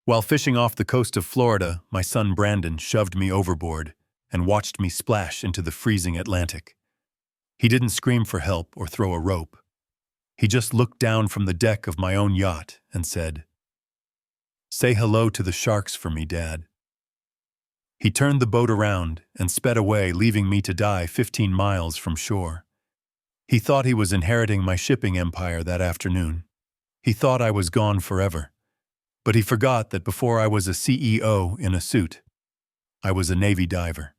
While fishing off the coast of Florida, my son Brandon shoved me overboard and watched me splash into the freezing Atlantic. He didn't scream for help or throw a rope. He just looked down from the deck of my own yacht and said, "Say hello to the sharks for me, Dad." He turned the boat around and sped away, leaving me to die 15 miles from shore. He thought he was inheriting my shipping empire that afternoon. He thought I was gone forever. But he forgot that before I was a CEO in a suit, I was a Navy diver.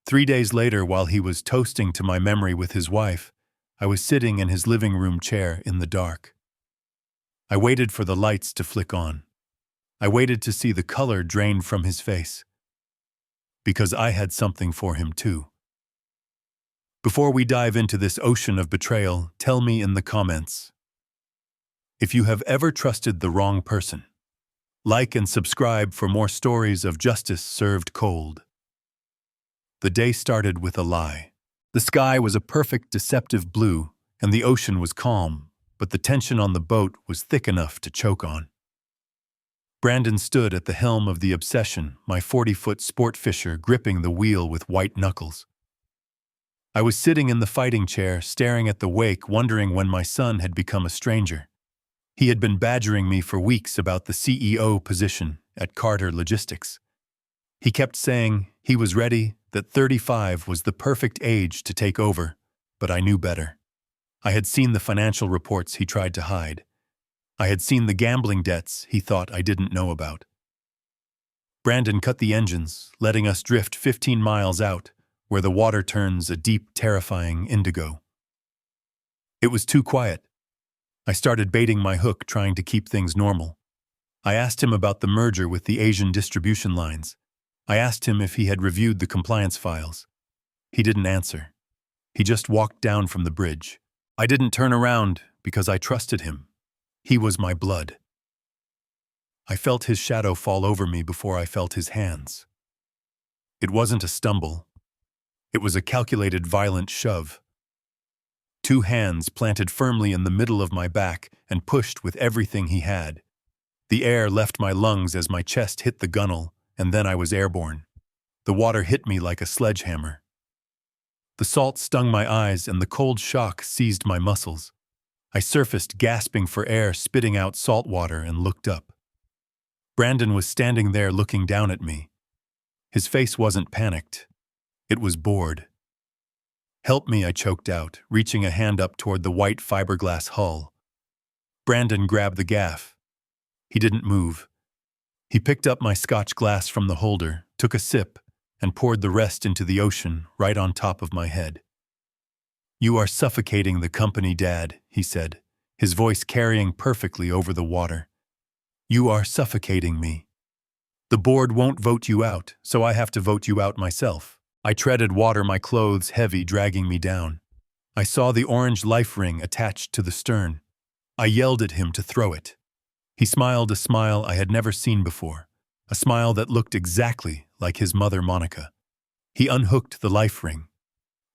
3 days later, while he was toasting to my memory with his wife, I was sitting in his living room chair in the dark. I waited for the lights to flick on. I waited to see the color drain from his face. Because I had something for him too. Before we dive into this ocean of betrayal, tell me in the comments if you have ever trusted the wrong person. Like and subscribe for more stories of justice served cold. The day started with a lie. The sky was a perfect deceptive blue, and the ocean was calm, but the tension on the boat was thick enough to choke on. Brandon stood at the helm of the Obsession, my 40-foot sport fisher gripping the wheel with white knuckles. I was sitting in the fighting chair, staring at the wake, wondering when my son had become a stranger. He had been badgering me for weeks about the CEO position at Carter Logistics. He kept saying he was ready, that 35 was the perfect age to take over, but I knew better. I had seen the financial reports he tried to hide. I had seen the gambling debts he thought I didn't know about. Brandon cut the engines, letting us drift 15 miles out, where the water turns a deep, terrifying indigo. It was too quiet. I started baiting my hook, trying to keep things normal. I asked him about the merger with the Asian distribution lines. I asked him if he had reviewed the compliance files. He didn't answer. He just walked down from the bridge. I didn't turn around because I trusted him. He was my blood. I felt his shadow fall over me before I felt his hands. It wasn't a stumble. It was a calculated, violent shove. 2 hands planted firmly in the middle of my back and pushed with everything he had. The air left my lungs as my chest hit the gunnel, and then I was airborne. The water hit me like a sledgehammer. The salt stung my eyes and the cold shock seized my muscles. I surfaced, gasping for air, spitting out salt water, and looked up. Brandon was standing there looking down at me. His face wasn't panicked. It was bored. "Help me," I choked out, reaching a hand up toward the white fiberglass hull. Brandon grabbed the gaff. He didn't move. He picked up my Scotch glass from the holder, took a sip, and poured the rest into the ocean right on top of my head. "You are suffocating the company, Dad," he said, his voice carrying perfectly over the water. "You are suffocating me. The board won't vote you out, so I have to vote you out myself." I treaded water, my clothes heavy, dragging me down. I saw the orange life ring attached to the stern. I yelled at him to throw it. He smiled a smile I had never seen before, a smile that looked exactly like his mother, Monica. He unhooked the life ring.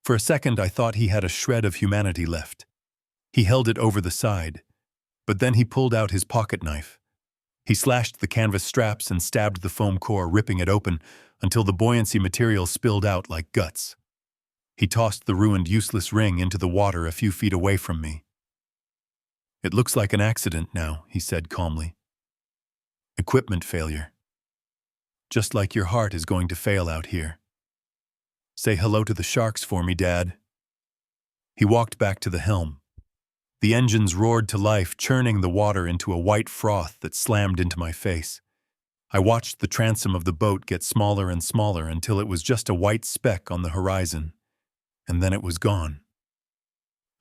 For a second, I thought he had a shred of humanity left. He held it over the side, but then he pulled out his pocket knife. He slashed the canvas straps and stabbed the foam core, ripping it open until the buoyancy material spilled out like guts. He tossed the ruined, useless ring into the water a few feet away from me. "It looks like an accident now," he said calmly. "Equipment failure. Just like your heart is going to fail out here. Say hello to the sharks for me, Dad." He walked back to the helm. The engines roared to life, churning the water into a white froth that slammed into my face. I watched the transom of the boat get smaller and smaller until it was just a white speck on the horizon, and then it was gone.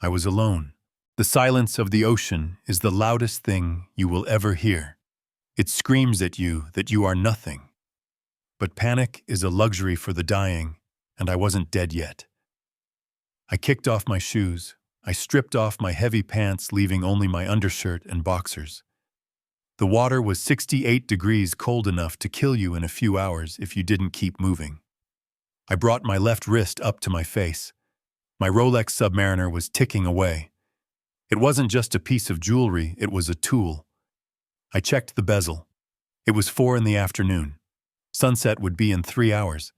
I was alone. The silence of the ocean is the loudest thing you will ever hear. It screams at you that you are nothing. But panic is a luxury for the dying, and I wasn't dead yet. I kicked off my shoes. I stripped off my heavy pants, leaving only my undershirt and boxers. The water was 68 degrees, cold enough to kill you in a few hours if you didn't keep moving. I brought my left wrist up to my face. My Rolex Submariner was ticking away. It wasn't just a piece of jewelry, it was a tool. I checked the bezel. It was 4 in the afternoon. Sunset would be in 3 hours.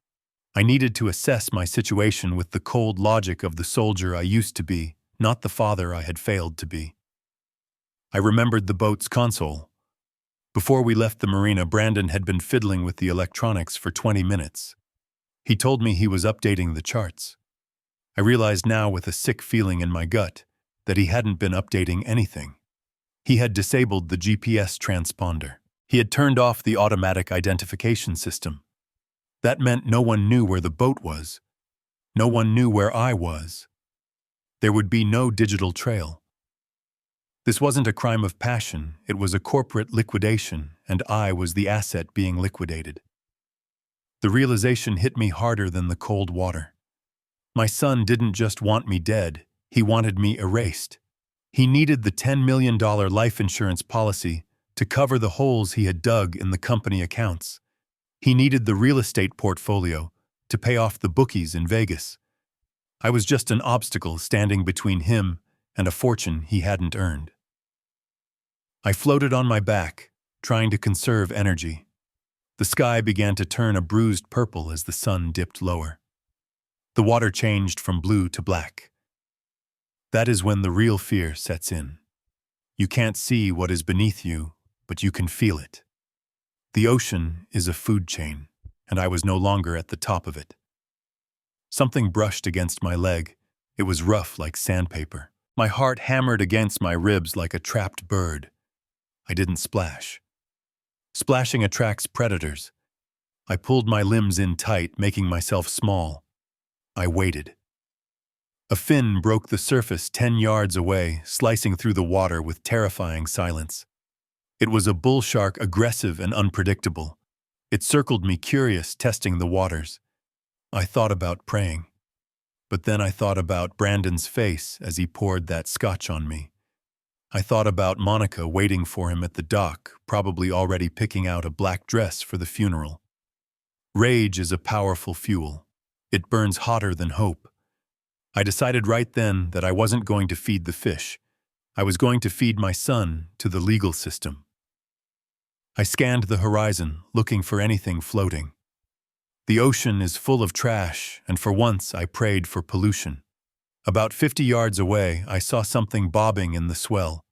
I needed to assess my situation with the cold logic of the soldier I used to be, not the father I had failed to be. I remembered the boat's console. Before we left the marina, Brandon had been fiddling with the electronics for 20 minutes. He told me he was updating the charts. I realized now with a sick feeling in my gut that he hadn't been updating anything. He had disabled the GPS transponder. He had turned off the automatic identification system. That meant no one knew where the boat was. No one knew where I was. There would be no digital trail. This wasn't a crime of passion, it was a corporate liquidation, and I was the asset being liquidated. The realization hit me harder than the cold water. My son didn't just want me dead, he wanted me erased. He needed the $10 million life insurance policy to cover the holes he had dug in the company accounts. He needed the real estate portfolio to pay off the bookies in Vegas. I was just an obstacle standing between him and a fortune he hadn't earned. I floated on my back, trying to conserve energy. The sky began to turn a bruised purple as the sun dipped lower. The water changed from blue to black. That is when the real fear sets in. You can't see what is beneath you, but you can feel it. The ocean is a food chain, and I was no longer at the top of it. Something brushed against my leg. It was rough like sandpaper. My heart hammered against my ribs like a trapped bird. I didn't splash. Splashing attracts predators. I pulled my limbs in tight, making myself small. I waited. A fin broke the surface 10 yards away, slicing through the water with terrifying silence. It was a bull shark, aggressive and unpredictable. It circled me, curious, testing the waters. I thought about praying. But then I thought about Brandon's face as he poured that scotch on me. I thought about Monica waiting for him at the dock, probably already picking out a black dress for the funeral. Rage is a powerful fuel. It burns hotter than hope. I decided right then that I wasn't going to feed the fish. I was going to feed my son to the legal system. I scanned the horizon, looking for anything floating. The ocean is full of trash, and for once I prayed for pollution. About 50 yards away, I saw something bobbing in the swell.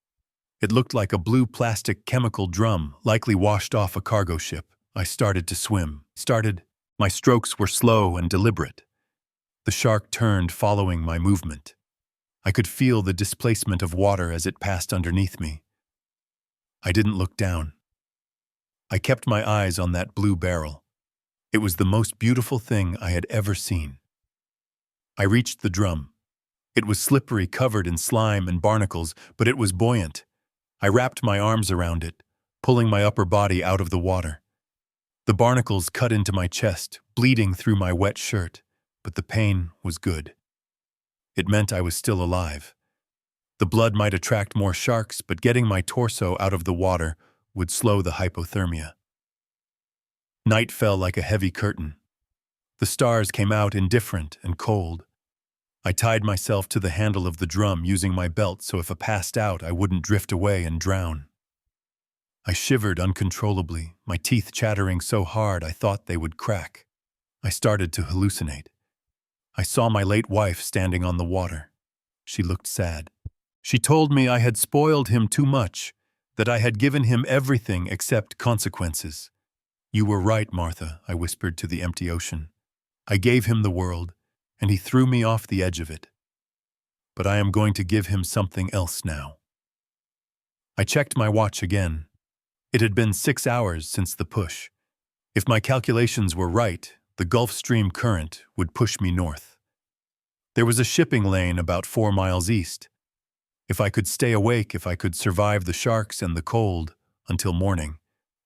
It looked like a blue plastic chemical drum, likely washed off a cargo ship. I started to swim. My strokes were slow and deliberate. The shark turned, following my movement. I could feel the displacement of water as it passed underneath me. I didn't look down. I kept my eyes on that blue barrel. It was the most beautiful thing I had ever seen. I reached the drum. It was slippery, covered in slime and barnacles, but it was buoyant. I wrapped my arms around it, pulling my upper body out of the water. The barnacles cut into my chest, bleeding through my wet shirt, but the pain was good. It meant I was still alive. The blood might attract more sharks, but getting my torso out of the water would slow the hypothermia. Night fell like a heavy curtain. The stars came out indifferent and cold. I tied myself to the handle of the drum using my belt so if I passed out I wouldn't drift away and drown. I shivered uncontrollably, my teeth chattering so hard I thought they would crack. I started to hallucinate. I saw my late wife standing on the water. She looked sad. She told me I had spoiled him too much, that I had given him everything except consequences. "You were right, Martha," I whispered to the empty ocean. "I gave him the world, and he threw me off the edge of it. But I am going to give him something else now." I checked my watch again. It had been 6 hours since the push. If my calculations were right, the Gulf Stream current would push me north. There was a shipping lane about 4 miles east. If I could stay awake, if I could survive the sharks and the cold until morning,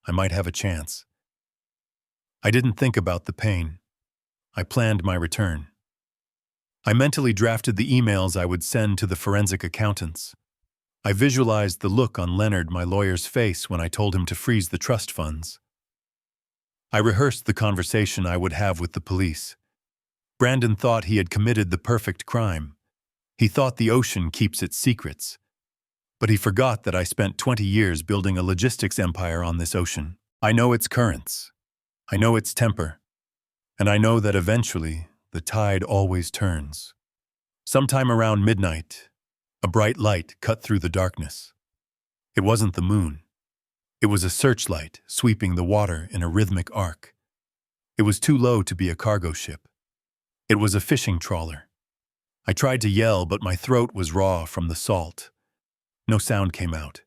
I might have a chance. I didn't think about the pain. I planned my return. I mentally drafted the emails I would send to the forensic accountants. I visualized the look on Leonard, my lawyer's face, when I told him to freeze the trust funds. I rehearsed the conversation I would have with the police. Brandon thought he had committed the perfect crime. He thought the ocean keeps its secrets. But he forgot that I spent 20 years building a logistics empire on this ocean. I know its currents. I know its temper. And I know that eventually the tide always turns. Sometime around midnight, a bright light cut through the darkness. It wasn't the moon. It was a searchlight sweeping the water in a rhythmic arc. It was too low to be a cargo ship. It was a fishing trawler. I tried to yell, but my throat was raw from the salt. No sound came out.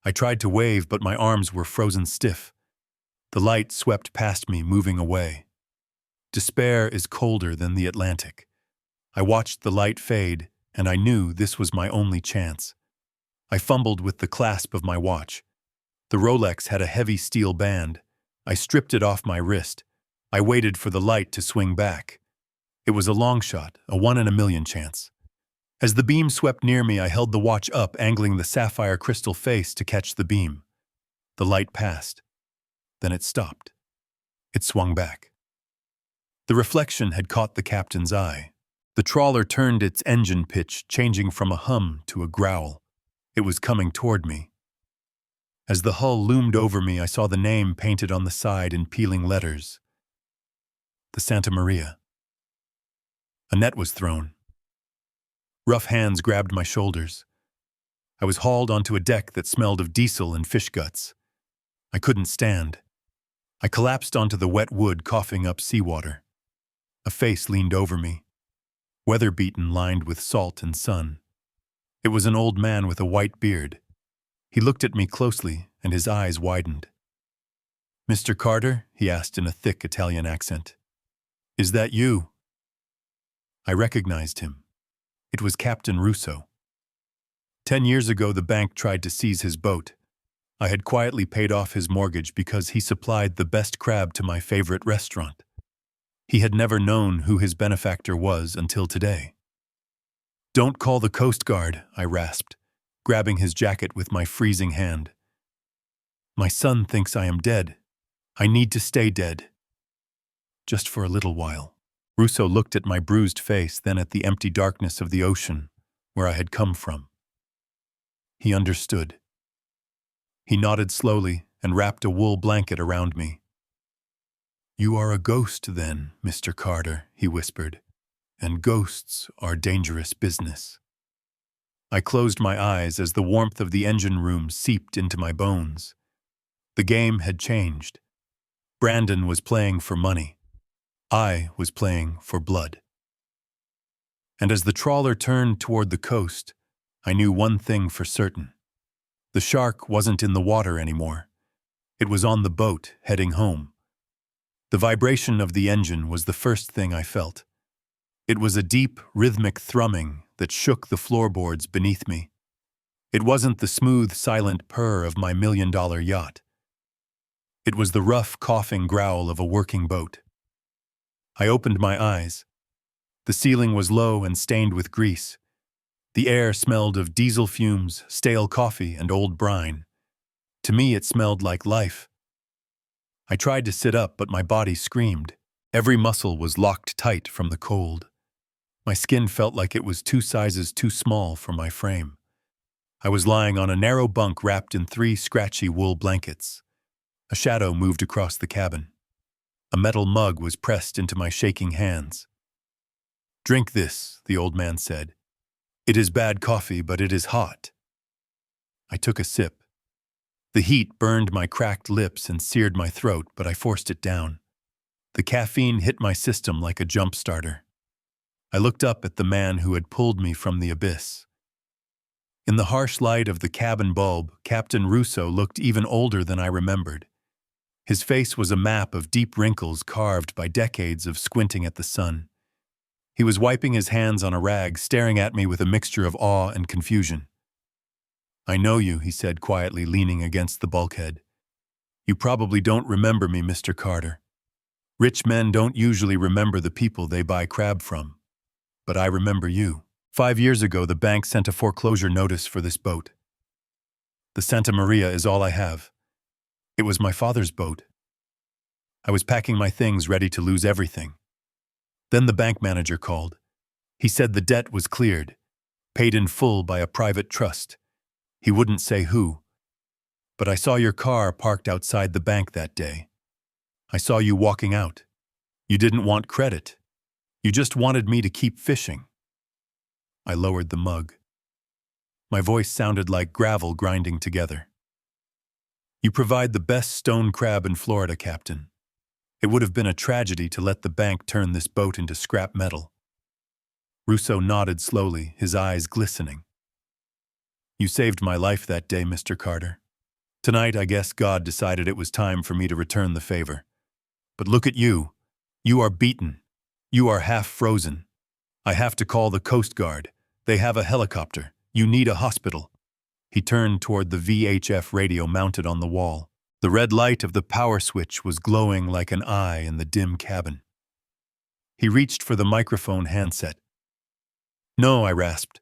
I tried to wave, but my arms were frozen stiff. The light swept past me, moving away. Despair is colder than the Atlantic. I watched the light fade, and I knew this was my only chance. I fumbled with the clasp of my watch. The Rolex had a heavy steel band. I stripped it off my wrist. I waited for the light to swing back. It was a long shot, a 1 in a million chance. As the beam swept near me, I held the watch up, angling the sapphire crystal face to catch the beam. The light passed. Then it stopped. It swung back. The reflection had caught the captain's eye. The trawler turned its engine pitch, changing from a hum to a growl. It was coming toward me. As the hull loomed over me, I saw the name painted on the side in peeling letters. The Santa Maria. A net was thrown. Rough hands grabbed my shoulders. I was hauled onto a deck that smelled of diesel and fish guts. I couldn't stand. I collapsed onto the wet wood, coughing up seawater. A face leaned over me, weather-beaten, lined with salt and sun. It was an old man with a white beard. He looked at me closely, and his eyes widened. "Mr. Carter?" he asked in a thick Italian accent. "Is that you?" I recognized him. It was Captain Russo. 10 years ago, the bank tried to seize his boat. I had quietly paid off his mortgage because he supplied the best crab to my favorite restaurant. He had never known who his benefactor was until today. "Don't call the Coast Guard," I rasped, grabbing his jacket with my freezing hand. "My son thinks I am dead. I need to stay dead. Just for a little while." Russo looked at my bruised face, then at the empty darkness of the ocean, where I had come from. He understood. He nodded slowly and wrapped a wool blanket around me. "You are a ghost then, Mr. Carter," he whispered, "and ghosts are dangerous business." I closed my eyes as the warmth of the engine room seeped into my bones. The game had changed. Brandon was playing for money. I was playing for blood. And as the trawler turned toward the coast, I knew one thing for certain. The shark wasn't in the water anymore. It was on the boat, heading home. The vibration of the engine was the first thing I felt. It was a deep, rhythmic thrumming that shook the floorboards beneath me. It wasn't the smooth, silent purr of my million-dollar yacht. It was the rough, coughing growl of a working boat. I opened my eyes. The ceiling was low and stained with grease. The air smelled of diesel fumes, stale coffee, and old brine. To me, it smelled like life. I tried to sit up, but my body screamed. Every muscle was locked tight from the cold. My skin felt like it was 2 sizes too small for my frame. I was lying on a narrow bunk wrapped in 3 scratchy wool blankets. A shadow moved across the cabin. A metal mug was pressed into my shaking hands. "Drink this," the old man said. "It is bad coffee, but it is hot." I took a sip. The heat burned my cracked lips and seared my throat, but I forced it down. The caffeine hit my system like a jump starter. I looked up at the man who had pulled me from the abyss. In the harsh light of the cabin bulb, Captain Russo looked even older than I remembered. His face was a map of deep wrinkles carved by decades of squinting at the sun. He was wiping his hands on a rag, staring at me with a mixture of awe and confusion. "I know you," he said quietly, leaning against the bulkhead. "You probably don't remember me, Mr. Carter. Rich men don't usually remember the people they buy crab from. But I remember you. 5 years ago, the bank sent a foreclosure notice for this boat. The Santa Maria is all I have. It was my father's boat. I was packing my things, ready to lose everything. Then the bank manager called. He said the debt was cleared, paid in full by a private trust. He wouldn't say who. But I saw your car parked outside the bank that day. I saw you walking out. You didn't want credit. You just wanted me to keep fishing." I lowered the mug. My voice sounded like gravel grinding together. "You provide the best stone crab in Florida, Captain. It would have been a tragedy to let the bank turn this boat into scrap metal." Russo nodded slowly, his eyes glistening. "You saved my life that day, Mr. Carter. Tonight, I guess God decided it was time for me to return the favor. But look at you. You are beaten. You are half frozen. I have to call the Coast Guard. They have a helicopter. You need a hospital." He turned toward the VHF radio mounted on the wall. The red light of the power switch was glowing like an eye in the dim cabin. He reached for the microphone handset. "No," I rasped.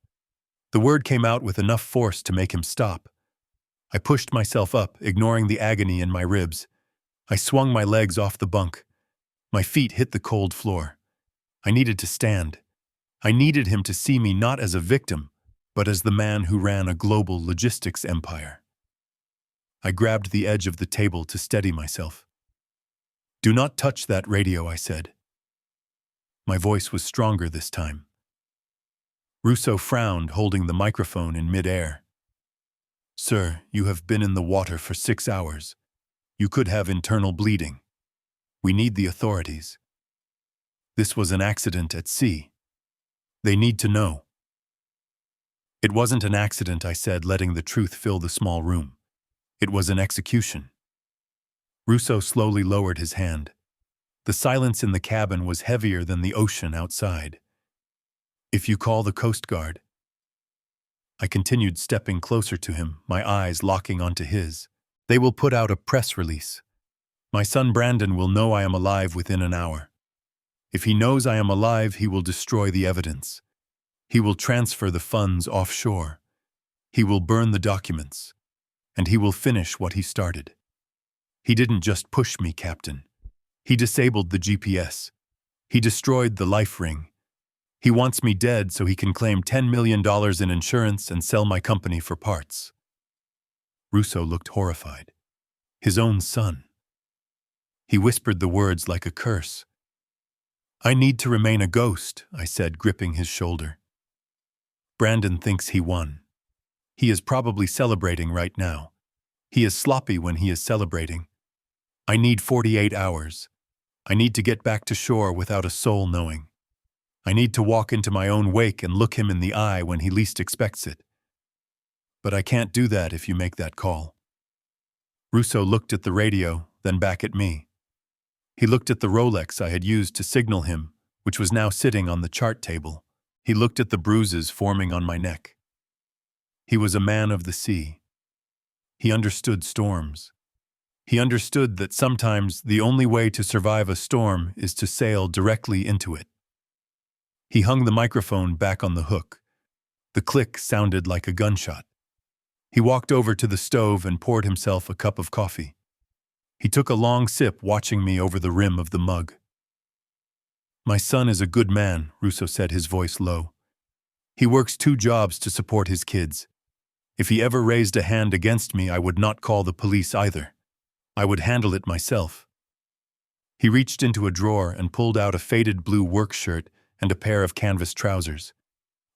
The word came out with enough force to make him stop. I pushed myself up, ignoring the agony in my ribs. I swung my legs off the bunk. My feet hit the cold floor. I needed to stand. I needed him to see me not as a victim, but as the man who ran a global logistics empire. I grabbed the edge of the table to steady myself. "Do not touch that radio," I said. My voice was stronger this time. Russo frowned, holding the microphone in mid-air. "Sir, you have been in the water for 6 hours. You could have internal bleeding. We need the authorities. This was an accident at sea. They need to know." "It wasn't an accident," I said, letting the truth fill the small room. "It was an execution." Russo slowly lowered his hand. The silence in the cabin was heavier than the ocean outside. "If you call the Coast Guard..." I continued stepping closer to him, my eyes locking onto his. "They will put out a press release. My son Brandon will know I am alive within an hour. If he knows I am alive, he will destroy the evidence. He will transfer the funds offshore. He will burn the documents. And he will finish what he started. He didn't just push me, Captain. He disabled the GPS. He destroyed the life ring. He wants me dead so he can claim $10 million in insurance and sell my company for parts." Russo looked horrified. His own son. He whispered the words like a curse. "I need to remain a ghost," I said, gripping his shoulder. "Brandon thinks he won. He is probably celebrating right now. He is sloppy when he is celebrating. I need 48 hours. I need to get back to shore without a soul knowing. I need to walk into my own wake and look him in the eye when he least expects it. But I can't do that if you make that call." Russo looked at the radio, then back at me. He looked at the Rolex I had used to signal him, which was now sitting on the chart table. He looked at the bruises forming on my neck. He was a man of the sea. He understood storms. He understood that sometimes the only way to survive a storm is to sail directly into it. He hung the microphone back on the hook. The click sounded like a gunshot. He walked over to the stove and poured himself a cup of coffee. He took a long sip, watching me over the rim of the mug. "My son is a good man," Russo said, his voice low. "He works 2 jobs to support his kids. If he ever raised a hand against me, I would not call the police either. I would handle it myself." He reached into a drawer and pulled out a faded blue work shirt and a pair of canvas trousers.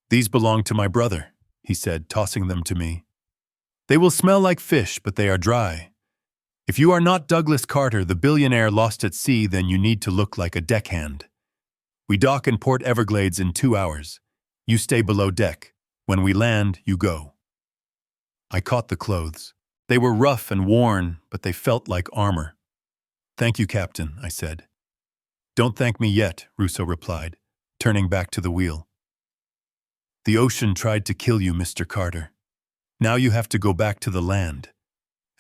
"These belong to my brother," he said, tossing them to me. "They will smell like fish, but they are dry. If you are not Douglas Carter, the billionaire lost at sea, then you need to look like a deckhand. We dock in Port Everglades in 2 hours. You stay below deck. When we land, you go." I caught the clothes. They were rough and worn, but they felt like armor. "Thank you, Captain," I said. "Don't thank me yet," Russo replied, turning back to the wheel. "The ocean tried to kill you, Mr. Carter. Now you have to go back to the land.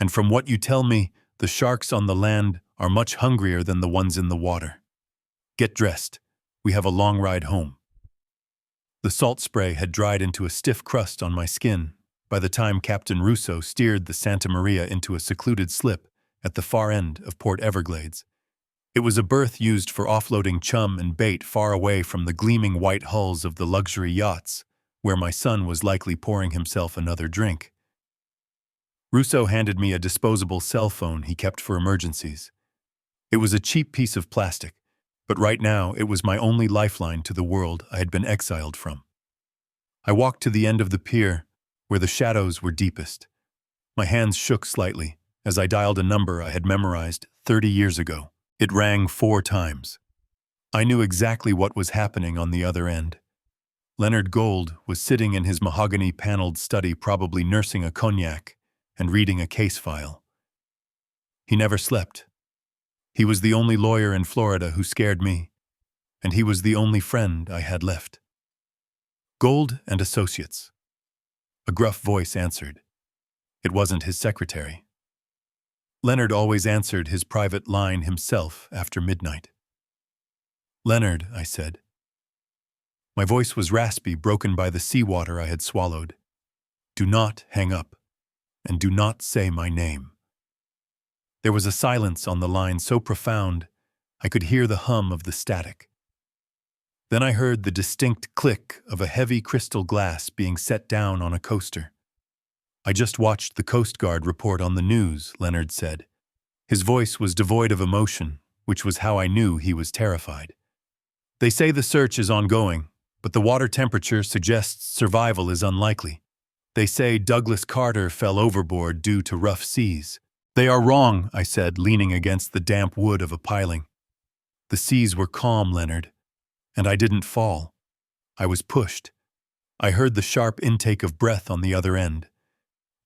And from what you tell me, the sharks on the land are much hungrier than the ones in the water. Get dressed. We have a long ride home." The salt spray had dried into a stiff crust on my skin by the time Captain Russo steered the Santa Maria into a secluded slip at the far end of Port Everglades. It was a berth used for offloading chum and bait far away from the gleaming white hulls of the luxury yachts, where my son was likely pouring himself another drink. Russo handed me a disposable cell phone he kept for emergencies. It was a cheap piece of plastic, but right now it was my only lifeline to the world I had been exiled from. I walked to the end of the pier, where the shadows were deepest. My hands shook slightly as I dialed a number I had memorized 30 years ago. It rang 4 times. I knew exactly what was happening on the other end. Leonard Gold was sitting in his mahogany-paneled study, probably nursing a cognac and reading a case file. He never slept. He was the only lawyer in Florida who scared me, and he was the only friend I had left. Gold and Associates. A gruff voice answered. It wasn't his secretary. Leonard always answered his private line himself after midnight. Leonard, I said. My voice was raspy, broken by the seawater I had swallowed. Do not hang up, and do not say my name. There was a silence on the line so profound I could hear the hum of the static. Then I heard the distinct click of a heavy crystal glass being set down on a coaster. I just watched the Coast Guard report on the news, Leonard said. His voice was devoid of emotion, which was how I knew he was terrified. They say the search is ongoing, but the water temperature suggests survival is unlikely. They say Douglas Carter fell overboard due to rough seas. They are wrong, I said, leaning against the damp wood of a piling. The seas were calm, Leonard, and I didn't fall. I was pushed. I heard the sharp intake of breath on the other end,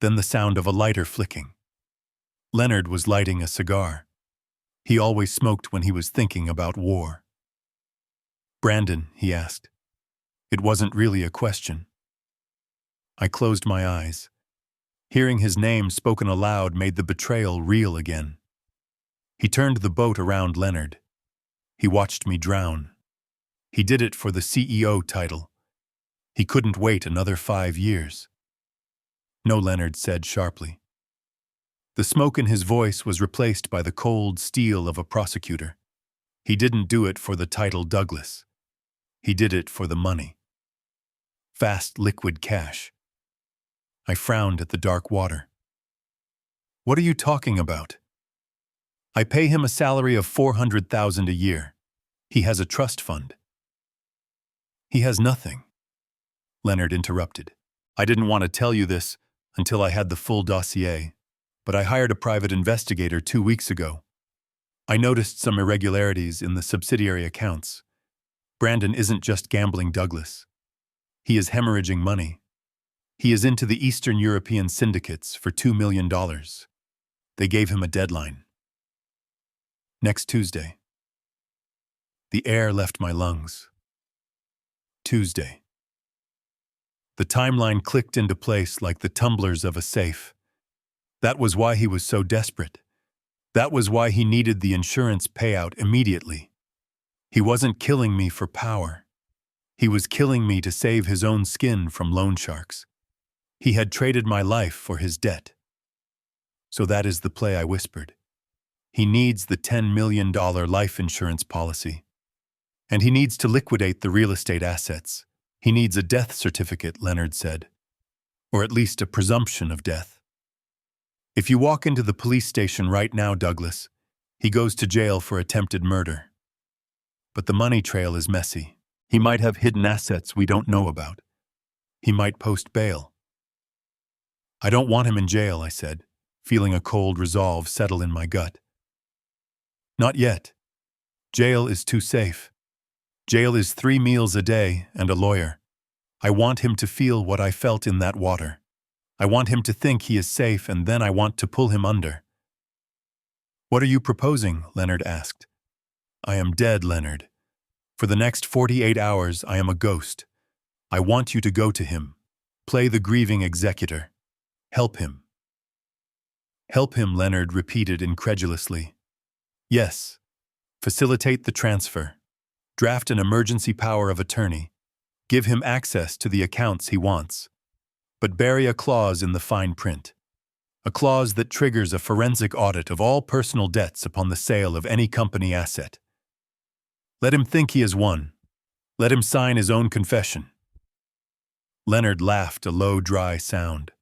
then the sound of a lighter flicking. Leonard was lighting a cigar. He always smoked when he was thinking about war. Brandon, he asked. It wasn't really a question. I closed my eyes. Hearing his name spoken aloud made the betrayal real again. He turned the boat around Leonard. He watched me drown. He did it for the CEO title. He couldn't wait another 5 years. No, Leonard said sharply. The smoke in his voice was replaced by the cold steel of a prosecutor. He didn't do it for the title Douglas. He did it for the money. Fast liquid cash. I frowned at the dark water. What are you talking about? I pay him a salary of $400,000 a year. He has a trust fund. He has nothing. Leonard interrupted. I didn't want to tell you this until I had the full dossier, but I hired a private investigator 2 weeks ago. I noticed some irregularities in the subsidiary accounts. Brandon isn't just gambling Douglas. He is hemorrhaging money. He is into the Eastern European syndicates for $2 million. They gave him a deadline. Next Tuesday. The air left my lungs. Tuesday. The timeline clicked into place like the tumblers of a safe. That was why he was so desperate. That was why he needed the insurance payout immediately. He wasn't killing me for power. He was killing me to save his own skin from loan sharks. He had traded my life for his debt. So that is the play, I whispered. He needs the $10 million life insurance policy. And he needs to liquidate the real estate assets. He needs a death certificate, Leonard said. Or at least a presumption of death. If you walk into the police station right now, Douglas, he goes to jail for attempted murder. But the money trail is messy. He might have hidden assets we don't know about. He might post bail. I don't want him in jail, I said, feeling a cold resolve settle in my gut. Not yet. Jail is too safe. Jail is 3 meals a day and a lawyer. I want him to feel what I felt in that water. I want him to think he is safe, and then I want to pull him under. What are you proposing? Leonard asked. I am dead, Leonard. For the next 48 hours, I am a ghost. I want you to go to him. Play the grieving executor. Help him. Help him, Leonard repeated incredulously. Yes. Facilitate the transfer. Draft an emergency power of attorney. Give him access to the accounts he wants. But bury a clause in the fine print. A clause that triggers a forensic audit of all personal debts upon the sale of any company asset. Let him think he has won. Let him sign his own confession. Leonard laughed a low, dry sound.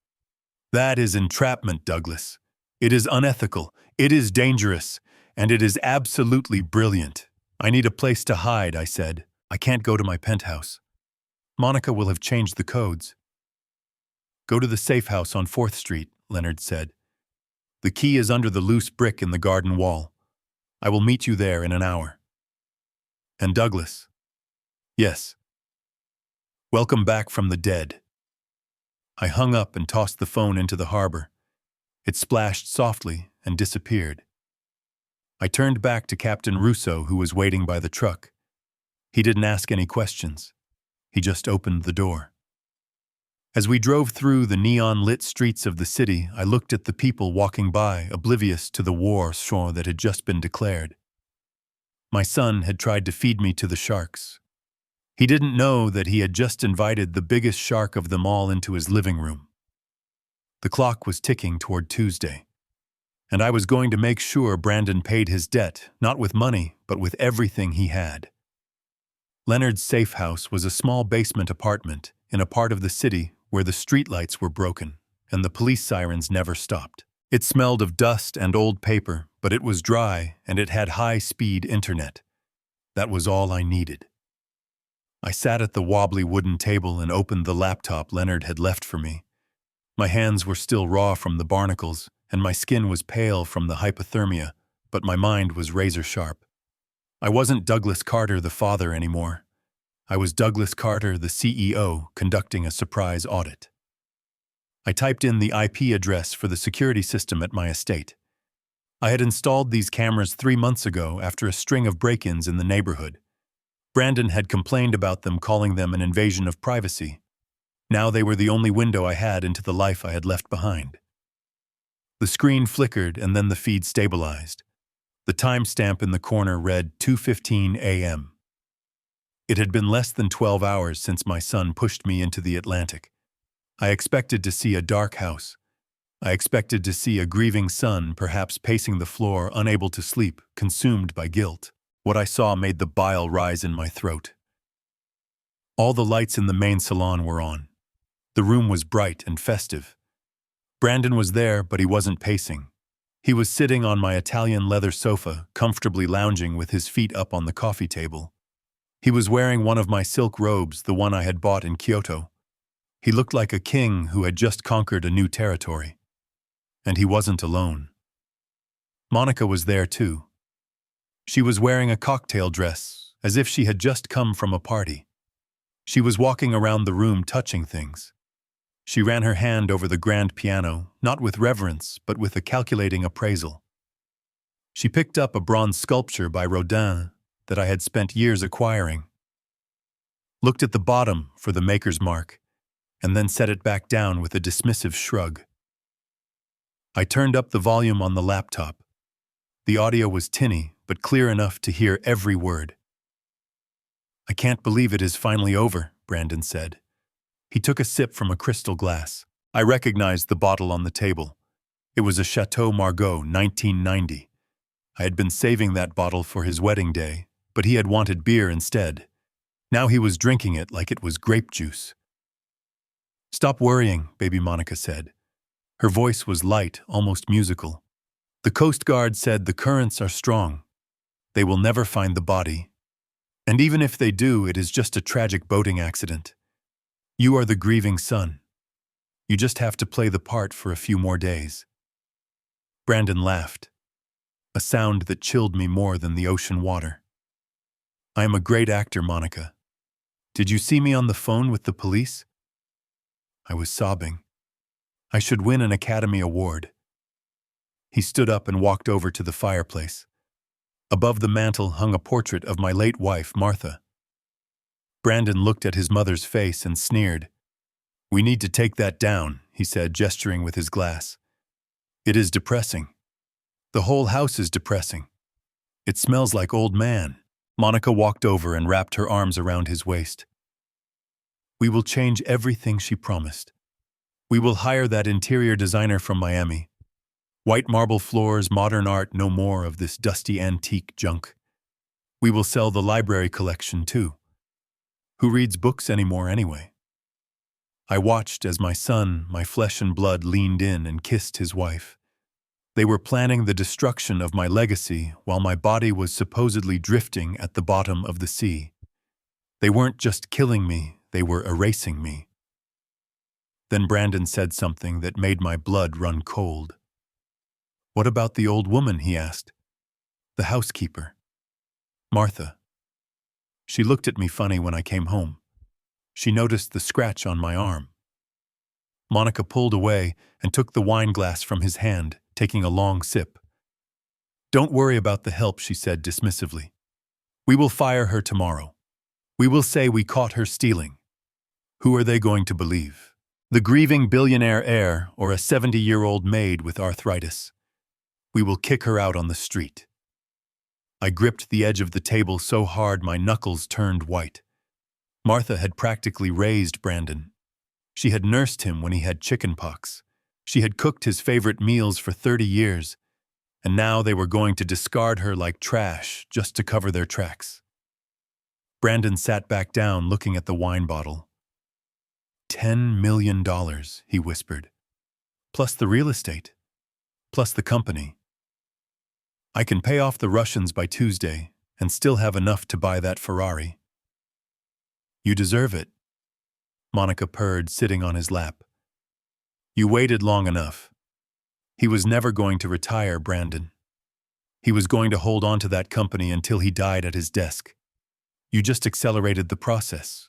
That is entrapment, Douglas. It is unethical, it is dangerous, and it is absolutely brilliant. I need a place to hide, I said. I can't go to my penthouse. Monica will have changed the codes. Go to the safe house on 4th Street, Leonard said. The key is under the loose brick in the garden wall. I will meet you there in an hour. And Douglas? Yes. Welcome back from the dead. I hung up and tossed the phone into the harbor. It splashed softly and disappeared. I turned back to Captain Russo, who was waiting by the truck. He didn't ask any questions. He just opened the door. As we drove through the neon-lit streets of the city, I looked at the people walking by, oblivious to the war that had just been declared. My son had tried to feed me to the sharks. He didn't know that he had just invited the biggest shark of them all into his living room. The clock was ticking toward Tuesday, and I was going to make sure Brandon paid his debt, not with money, but with everything he had. Leonard's safe house was a small basement apartment in a part of the city where the streetlights were broken and the police sirens never stopped. It smelled of dust and old paper, but it was dry and it had high-speed internet. That was all I needed. I sat at the wobbly wooden table and opened the laptop Leonard had left for me. My hands were still raw from the barnacles, and my skin was pale from the hypothermia, but my mind was razor-sharp. I wasn't Douglas Carter, the father, anymore. I was Douglas Carter, the CEO, conducting a surprise audit. I typed in the IP address for the security system at my estate. I had installed these cameras 3 months ago after a string of break-ins in the neighborhood. Brandon had complained about them, calling them an invasion of privacy. Now they were the only window I had into the life I had left behind. The screen flickered and then the feed stabilized. The timestamp in the corner read 2:15 a.m. It had been less than 12 hours since my son pushed me into the Atlantic. I expected to see a dark house. I expected to see a grieving son, perhaps pacing the floor, unable to sleep, consumed by guilt. What I saw made the bile rise in my throat. All the lights in the main salon were on. The room was bright and festive. Brandon was there, but he wasn't pacing. He was sitting on my Italian leather sofa, comfortably lounging with his feet up on the coffee table. He was wearing one of my silk robes, the one I had bought in Kyoto. He looked like a king who had just conquered a new territory. And he wasn't alone. Monica was there too. She was wearing a cocktail dress, as if she had just come from a party. She was walking around the room touching things. She ran her hand over the grand piano, not with reverence, but with a calculating appraisal. She picked up a bronze sculpture by Rodin that I had spent years acquiring, looked at the bottom for the maker's mark, and then set it back down with a dismissive shrug. I turned up the volume on the laptop. The audio was tinny, but clear enough to hear every word. "I can't believe it is finally over," Brandon said. He took a sip from a crystal glass. I recognized the bottle on the table. It was a Chateau Margaux, 1990. I had been saving that bottle for his wedding day, but he had wanted beer instead. Now he was drinking it like it was grape juice. "Stop worrying," baby Monica said. Her voice was light, almost musical. "The Coast Guard said the currents are strong. They will never find the body. And even if they do, it is just a tragic boating accident. You are the grieving son. You just have to play the part for a few more days." Brandon laughed, a sound that chilled me more than the ocean water. "I am a great actor, Monica. Did you see me on the phone with the police?" I was sobbing. I should win an Academy Award. He stood up and walked over to the fireplace. Above the mantel hung a portrait of my late wife, Martha. Brandon looked at his mother's face and sneered. "We need to take that down," he said, gesturing with his glass. "It is depressing. The whole house is depressing. It smells like old man." Monica walked over and wrapped her arms around his waist. "We will change everything," she promised. "We will hire that interior designer from Miami. White marble floors, modern art, no more of this dusty antique junk. We will sell the library collection, too. Who reads books anymore anyway?" I watched as my son, my flesh and blood, leaned in and kissed his wife. They were planning the destruction of my legacy while my body was supposedly drifting at the bottom of the sea. They weren't just killing me, they were erasing me. Then Brandon said something that made my blood run cold. "What about the old woman?" he asked. "The housekeeper. Martha." She looked at me funny when I came home. She noticed the scratch on my arm. Monica pulled away and took the wine glass from his hand, taking a long sip. "Don't worry about the help," she said dismissively. "We will fire her tomorrow. We will say we caught her stealing. Who are they going to believe? The grieving billionaire heir or a 70-year-old maid with arthritis? We will kick her out on the street." I gripped the edge of the table so hard my knuckles turned white. Martha had practically raised Brandon. She had nursed him when he had chickenpox. She had cooked his favorite meals for 30 years, and now they were going to discard her like trash just to cover their tracks. Brandon sat back down looking at the wine bottle. $10 million, he whispered. Plus the real estate. Plus the company. I can pay off the Russians by Tuesday and still have enough to buy that Ferrari. You deserve it, Monica purred, sitting on his lap. You waited long enough. He was never going to retire, Brandon. He was going to hold on to that company until he died at his desk. You just accelerated the process.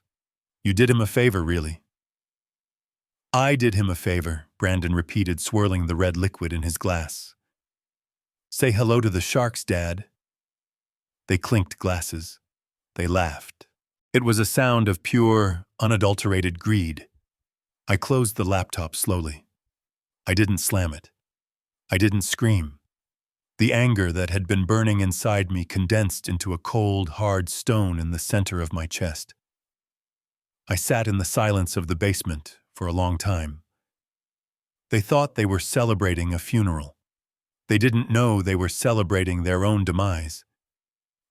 You did him a favor, really. I did him a favor, Brandon repeated, swirling the red liquid in his glass. Say hello to the sharks, Dad. They clinked glasses. They laughed. It was a sound of pure, unadulterated greed. I closed the laptop slowly. I didn't slam it. I didn't scream. The anger that had been burning inside me condensed into a cold, hard stone in the center of my chest. I sat in the silence of the basement for a long time. They thought they were celebrating a funeral. They didn't know they were celebrating their own demise.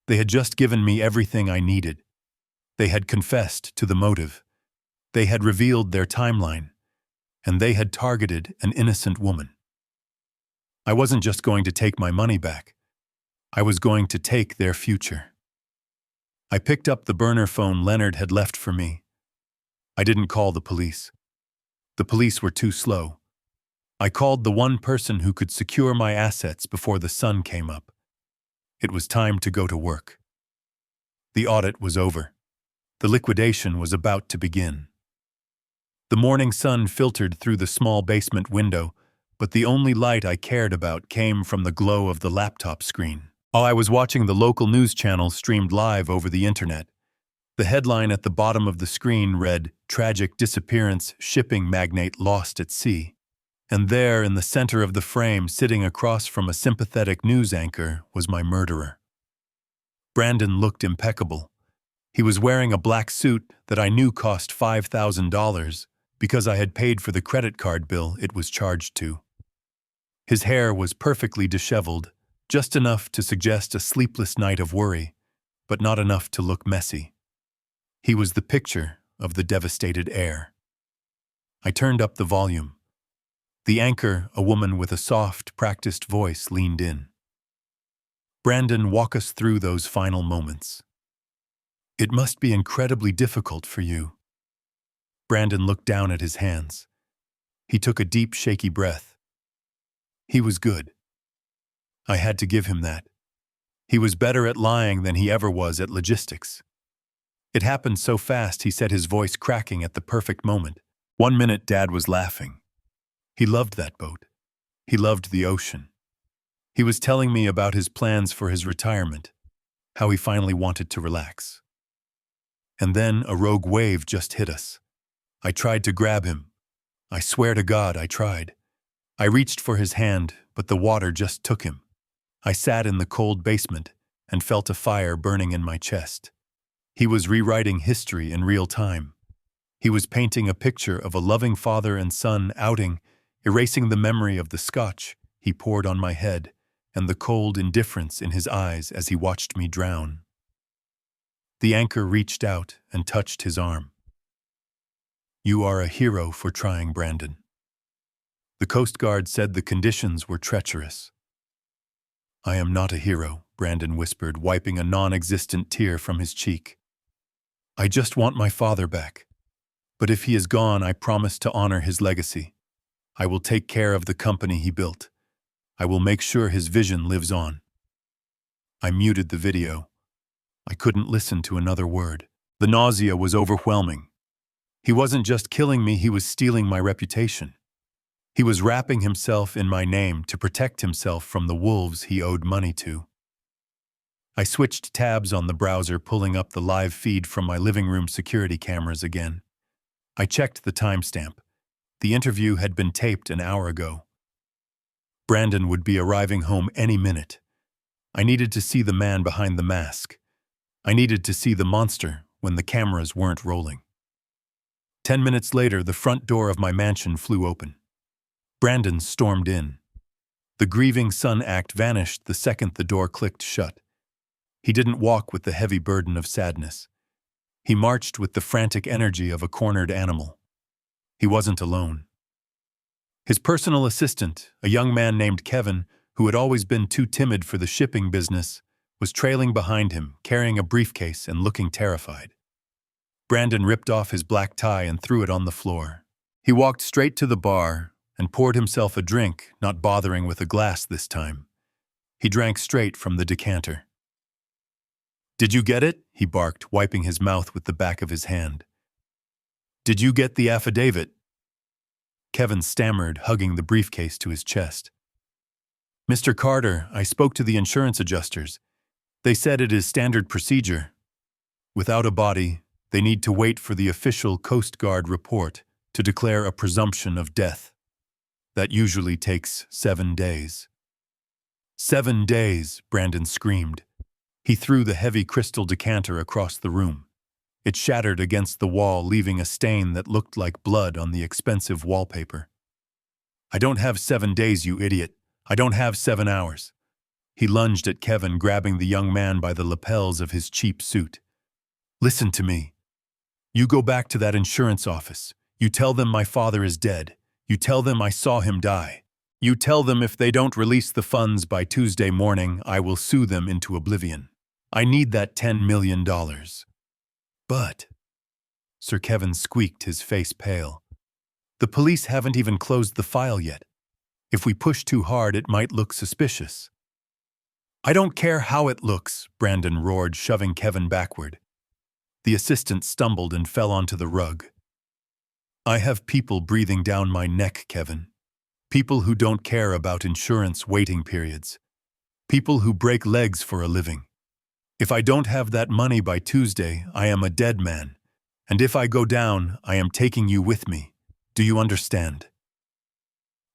They had just given me everything I needed. They had confessed to the motive. They had revealed their timeline. And they had targeted an innocent woman. I wasn't just going to take my money back. I was going to take their future. I picked up the burner phone Leonard had left for me. I didn't call the police. The police were too slow. I called the one person who could secure my assets before the sun came up. It was time to go to work. The audit was over. The liquidation was about to begin. The morning sun filtered through the small basement window, but the only light I cared about came from the glow of the laptop screen. I was watching the local news channel streamed live over the internet. The headline at the bottom of the screen read, "Tragic disappearance, shipping magnate lost at sea." And there, in the center of the frame, sitting across from a sympathetic news anchor, was my murderer. Brandon looked impeccable. He was wearing a black suit that I knew cost $5,000 because I had paid for the credit card bill it was charged to. His hair was perfectly disheveled, just enough to suggest a sleepless night of worry, but not enough to look messy. He was the picture of the devastated heir. I turned up the volume. The anchor, a woman with a soft, practiced voice, leaned in. Brandon, walk us through those final moments. It must be incredibly difficult for you. Brandon looked down at his hands. He took a deep, shaky breath. He was good. I had to give him that. He was better at lying than he ever was at logistics. It happened so fast, he said, his voice cracking at the perfect moment. 1 minute, Dad was laughing. He loved that boat. He loved the ocean. He was telling me about his plans for his retirement, how he finally wanted to relax. And then a rogue wave just hit us. I tried to grab him. I swear to God, I tried. I reached for his hand, but the water just took him. I sat in the cold basement and felt a fire burning in my chest. He was rewriting history in real time. He was painting a picture of a loving father and son outing, erasing the memory of the scotch he poured on my head and the cold indifference in his eyes as he watched me drown. The anchor reached out and touched his arm. You are a hero for trying, Brandon. The Coast Guard said the conditions were treacherous. I am not a hero, Brandon whispered, wiping a non-existent tear from his cheek. I just want my father back. But if he is gone, I promise to honor his legacy. I will take care of the company he built. I will make sure his vision lives on. I muted the video. I couldn't listen to another word. The nausea was overwhelming. He wasn't just killing me, he was stealing my reputation. He was wrapping himself in my name to protect himself from the wolves he owed money to. I switched tabs on the browser, pulling up the live feed from my living room security cameras again. I checked the timestamp. The interview had been taped an hour ago. Brandon would be arriving home any minute. I needed to see the man behind the mask. I needed to see the monster when the cameras weren't rolling. 10 minutes later, the front door of my mansion flew open. Brandon stormed in. The grieving son act vanished the second the door clicked shut. He didn't walk with the heavy burden of sadness. He marched with the frantic energy of a cornered animal. He wasn't alone. His personal assistant, a young man named Kevin, who had always been too timid for the shipping business, was trailing behind him, carrying a briefcase and looking terrified. Brandon ripped off his black tie and threw it on the floor. He walked straight to the bar and poured himself a drink, not bothering with a glass this time. He drank straight from the decanter. "Did you get it?" he barked, wiping his mouth with the back of his hand. "Did you get the affidavit?" Kevin stammered, hugging the briefcase to his chest. "Mr. Carter, I spoke to the insurance adjusters. They said it is standard procedure. Without a body, they need to wait for the official Coast Guard report to declare a presumption of death. That usually takes 7 days." 7 days, Brandon screamed. He threw the heavy crystal decanter across the room. It shattered against the wall, leaving a stain that looked like blood on the expensive wallpaper. "I don't have 7 days, you idiot. I don't have 7 hours. He lunged at Kevin, grabbing the young man by the lapels of his cheap suit. "Listen to me. You go back to that insurance office. You tell them my father is dead. You tell them I saw him die. You tell them if they don't release the funds by Tuesday morning, I will sue them into oblivion. I need that $10 million. But," Sir Kevin squeaked, his face pale, "the police haven't even closed the file yet. If we push too hard, it might look suspicious." "I don't care how it looks," Brandon roared, shoving Kevin backward. The assistant stumbled and fell onto the rug. "I have people breathing down my neck, Kevin. People who don't care about insurance waiting periods. People who break legs for a living. If I don't have that money by Tuesday, I am a dead man. And if I go down, I am taking you with me. Do you understand?"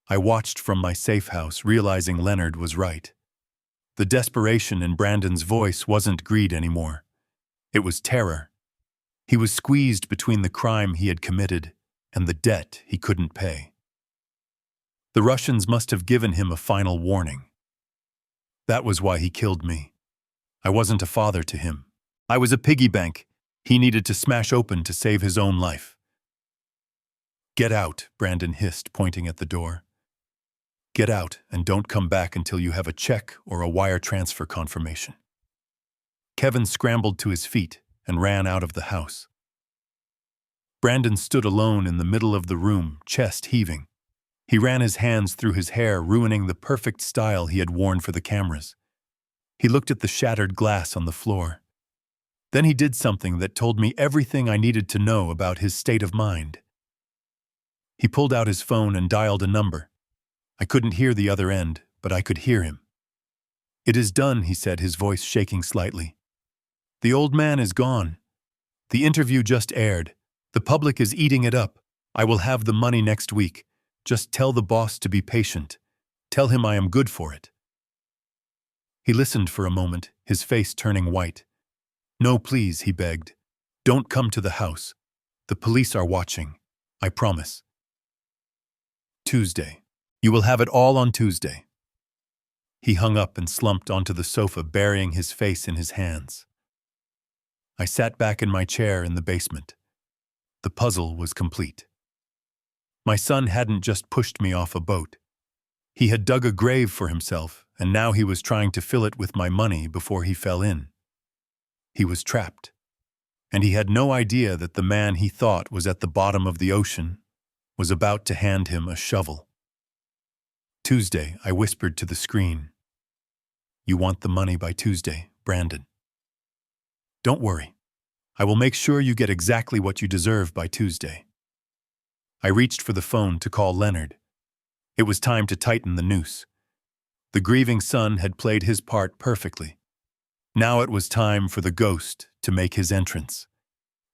I watched from my safe house, realizing Leonard was right. The desperation in Brandon's voice wasn't greed anymore. It was terror. He was squeezed between the crime he had committed and the debt he couldn't pay. The Russians must have given him a final warning. That was why he killed me. I wasn't a father to him. I was a piggy bank he needed to smash open to save his own life. "Get out," Brandon hissed, pointing at the door. "Get out and don't come back until you have a check or a wire transfer confirmation." Kevin scrambled to his feet and ran out of the house. Brandon stood alone in the middle of the room, chest heaving. He ran his hands through his hair, ruining the perfect style he had worn for the cameras. He looked at the shattered glass on the floor. Then he did something that told me everything I needed to know about his state of mind. He pulled out his phone and dialed a number. I couldn't hear the other end, but I could hear him. "It is done," he said, his voice shaking slightly. "The old man is gone. The interview just aired. The public is eating it up. I will have the money next week. Just tell the boss to be patient. Tell him I am good for it." He listened for a moment, his face turning white. "No, please," he begged. "Don't come to the house. The police are watching. I promise. Tuesday. You will have it all on Tuesday." He hung up and slumped onto the sofa, burying his face in his hands. I sat back in my chair in the basement. The puzzle was complete. My son hadn't just pushed me off a boat. He had dug a grave for himself, and now he was trying to fill it with my money before he fell in. He was trapped, and he had no idea that the man he thought was at the bottom of the ocean was about to hand him a shovel. Tuesday, I whispered to the screen. You want the money by Tuesday, Brandon. Don't worry. I will make sure you get exactly what you deserve by Tuesday. I reached for the phone to call Leonard. It was time to tighten the noose. The grieving son had played his part perfectly. Now it was time for the ghost to make his entrance.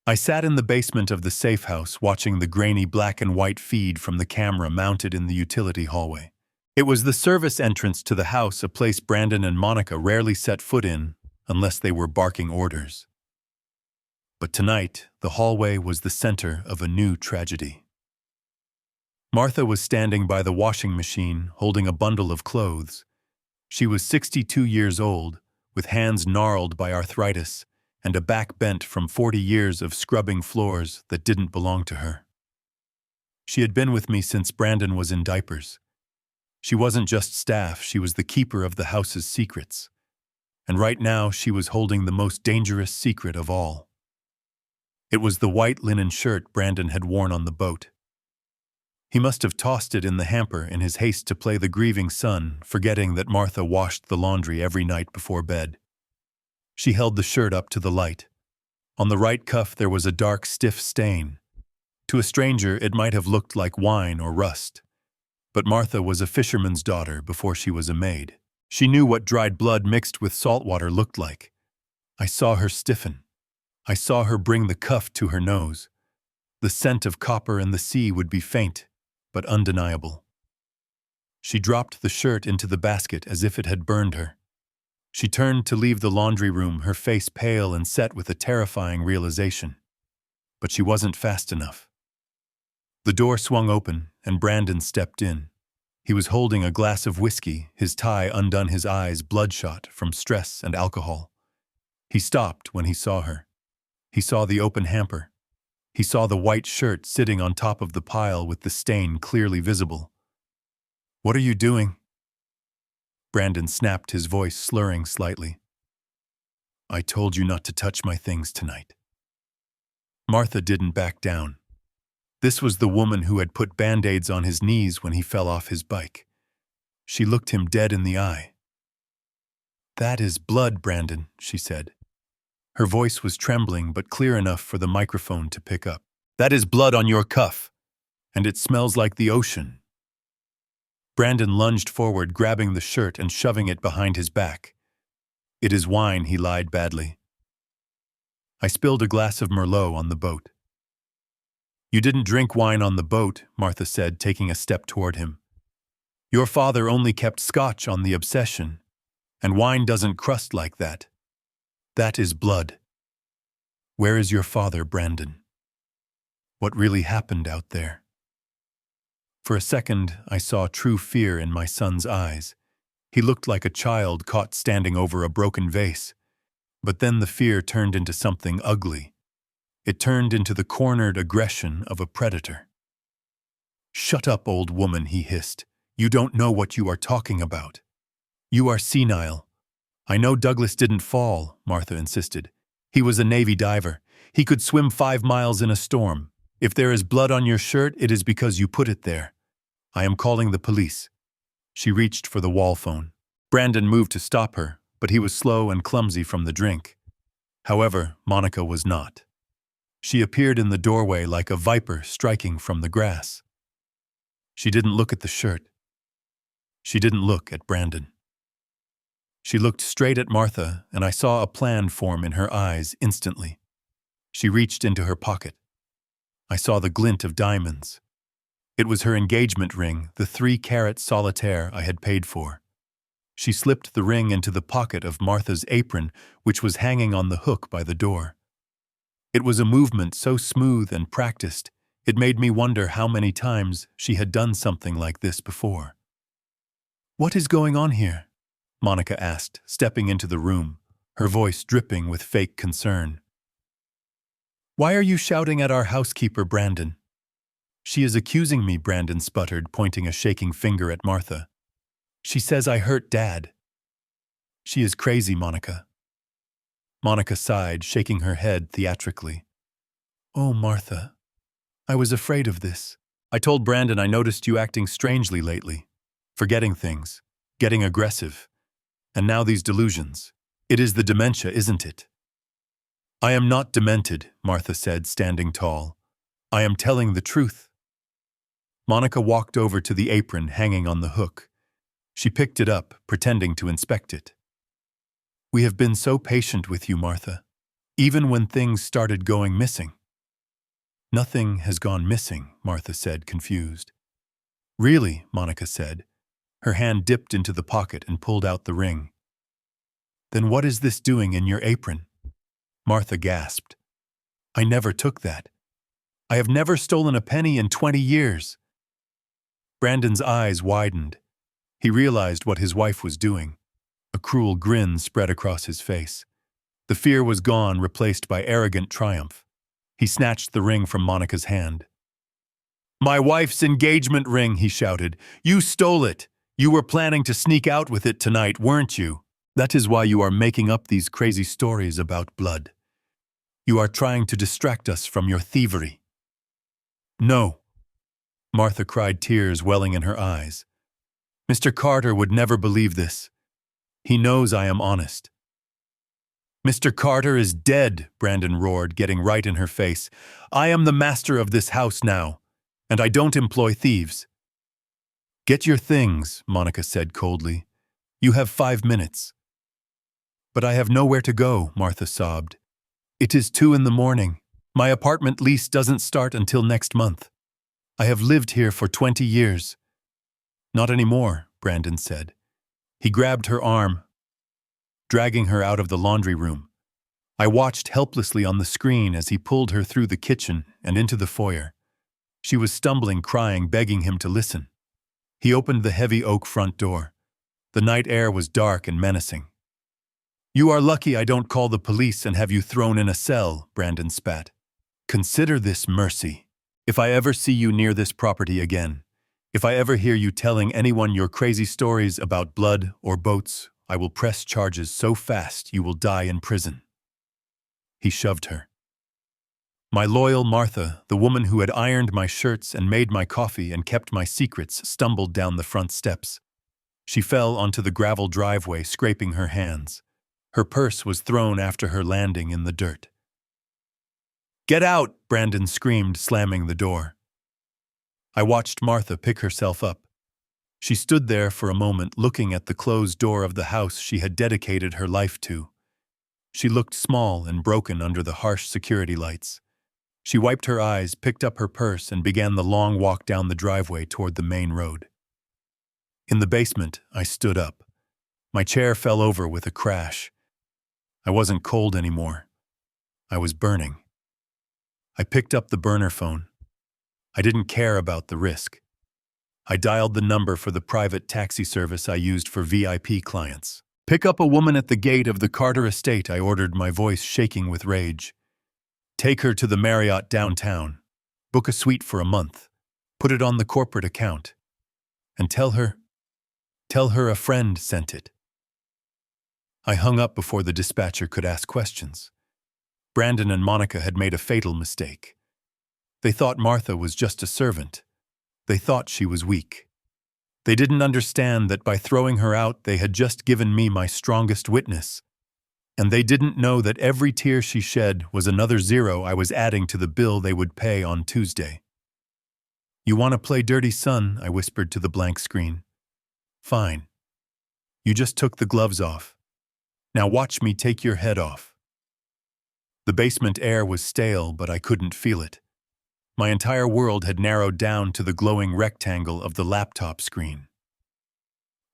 I sat in the basement of the safe house watching the grainy black and white feed from the camera mounted in the utility hallway. It was the service entrance to the house, a place Brandon and Monica rarely set foot in unless they were barking orders. But tonight, the hallway was the center of a new tragedy. Martha was standing by the washing machine holding a bundle of clothes. She was 62 years old, with hands gnarled by arthritis and a back bent from 40 years of scrubbing floors that didn't belong to her. She had been with me since Brandon was in diapers. She wasn't just staff, she was the keeper of the house's secrets. And right now she was holding the most dangerous secret of all. It was the white linen shirt Brandon had worn on the boat. He must have tossed it in the hamper in his haste to play the grieving son, forgetting that Martha washed the laundry every night before bed. She held the shirt up to the light. On the right cuff there was a dark, stiff stain. To a stranger it might have looked like wine or rust. But Martha was a fisherman's daughter before she was a maid. She knew what dried blood mixed with salt water looked like. I saw her stiffen. I saw her bring the cuff to her nose. The scent of copper and the sea would be faint, but undeniable. She dropped the shirt into the basket as if it had burned her. She turned to leave the laundry room, her face pale and set with a terrifying realization. But she wasn't fast enough. The door swung open, and Brandon stepped in. He was holding a glass of whiskey, his tie undone, his eyes bloodshot from stress and alcohol. He stopped when he saw her. He saw the open hamper. He saw the white shirt sitting on top of the pile with the stain clearly visible. "What are you doing?" Brandon snapped, his voice slurring slightly. "I told you not to touch my things tonight." Martha didn't back down. This was the woman who had put Band-Aids on his knees when he fell off his bike. She looked him dead in the eye. "That is blood, Brandon," she said. Her voice was trembling but clear enough for the microphone to pick up. "That is blood on your cuff, and it smells like the ocean." Brandon lunged forward, grabbing the shirt and shoving it behind his back. "It is wine," he lied badly. "I spilled a glass of Merlot on the boat." "You didn't drink wine on the boat," Martha said, taking a step toward him. "Your father only kept scotch on the obsession, and wine doesn't crust like that. That is blood. Where is your father, Brandon? What really happened out there?" For a second, I saw true fear in my son's eyes. He looked like a child caught standing over a broken vase. But then the fear turned into something ugly. It turned into the cornered aggression of a predator. "Shut up, old woman," he hissed. "You don't know what you are talking about. You are senile." "I know Douglas didn't fall," Martha insisted. "He was a Navy diver. He could swim 5 miles in a storm. If there is blood on your shirt, it is because you put it there. I am calling the police." She reached for the wall phone. Brandon moved to stop her, but he was slow and clumsy from the drink. However, Monica was not. She appeared in the doorway like a viper striking from the grass. She didn't look at the shirt. She didn't look at Brandon. She looked straight at Martha, and I saw a plan form in her eyes instantly. She reached into her pocket. I saw the glint of diamonds. It was her engagement ring, the 3-carat solitaire I had paid for. She slipped the ring into the pocket of Martha's apron, which was hanging on the hook by the door. It was a movement so smooth and practiced, it made me wonder how many times she had done something like this before. "What is going on here?" Monica asked, stepping into the room, her voice dripping with fake concern. Why are you shouting at our housekeeper, Brandon? She is accusing me, Brandon sputtered, pointing a shaking finger at Martha. She says I hurt Dad. She is crazy, Monica. Monica sighed, shaking her head theatrically. Oh, Martha, I was afraid of this. I told Brandon I noticed you acting strangely lately, forgetting things, getting aggressive, and now these delusions. It is the dementia, isn't it? I am not demented, Martha said, standing tall. I am telling the truth. Monica walked over to the apron hanging on the hook. She picked it up, pretending to inspect it. We have been so patient with you, Martha, even when things started going missing. Nothing has gone missing, Martha said, confused. Really, Monica said. Her hand dipped into the pocket and pulled out the ring. Then what is this doing in your apron? Martha gasped. I never took that. I have never stolen a penny in 20 years. Brandon's eyes widened. He realized what his wife was doing. A cruel grin spread across his face. The fear was gone, replaced by arrogant triumph. He snatched the ring from Monica's hand. My wife's engagement ring, he shouted. You stole it. You were planning to sneak out with it tonight, weren't you? That is why you are making up these crazy stories about blood. You are trying to distract us from your thievery. No, Martha cried, tears welling in her eyes. Mr. Carter would never believe this. He knows I am honest. Mr. Carter is dead, Brandon roared, getting right in her face. I am the master of this house now, and I don't employ thieves. Get your things, Monica said coldly. You have 5 minutes. But I have nowhere to go, Martha sobbed. It is 2 a.m. My apartment lease doesn't start until next month. I have lived here for 20 years. Not anymore, Brandon said. He grabbed her arm, dragging her out of the laundry room. I watched helplessly on the screen as he pulled her through the kitchen and into the foyer. She was stumbling, crying, begging him to listen. He opened the heavy oak front door. The night air was dark and menacing. You are lucky I don't call the police and have you thrown in a cell, Brandon spat. Consider this mercy. If I ever see you near this property again, if I ever hear you telling anyone your crazy stories about blood or boats, I will press charges so fast you will die in prison. He shoved her. My loyal Martha, the woman who had ironed my shirts and made my coffee and kept my secrets, stumbled down the front steps. She fell onto the gravel driveway, scraping her hands. Her purse was thrown after her, landing in the dirt. Get out, Brandon screamed, slamming the door. I watched Martha pick herself up. She stood there for a moment, looking at the closed door of the house she had dedicated her life to. She looked small and broken under the harsh security lights. She wiped her eyes, picked up her purse, and began the long walk down the driveway toward the main road. In the basement, I stood up. My chair fell over with a crash. I wasn't cold anymore. I was burning. I picked up the burner phone. I didn't care about the risk. I dialed the number for the private taxi service I used for VIP clients. Pick up a woman at the gate of the Carter estate, I ordered, my voice shaking with rage. Take her to the Marriott downtown. Book a suite for a month. Put it on the corporate account. And tell her a friend sent it. I hung up before the dispatcher could ask questions. Brandon and Monica had made a fatal mistake. They thought Martha was just a servant. They thought she was weak. They didn't understand that by throwing her out, they had just given me my strongest witness. And they didn't know that every tear she shed was another zero I was adding to the bill they would pay on Tuesday. You want to play dirty, son? I whispered to the blank screen. Fine. You just took the gloves off. Now watch me take your head off. The basement air was stale, but I couldn't feel it. My entire world had narrowed down to the glowing rectangle of the laptop screen.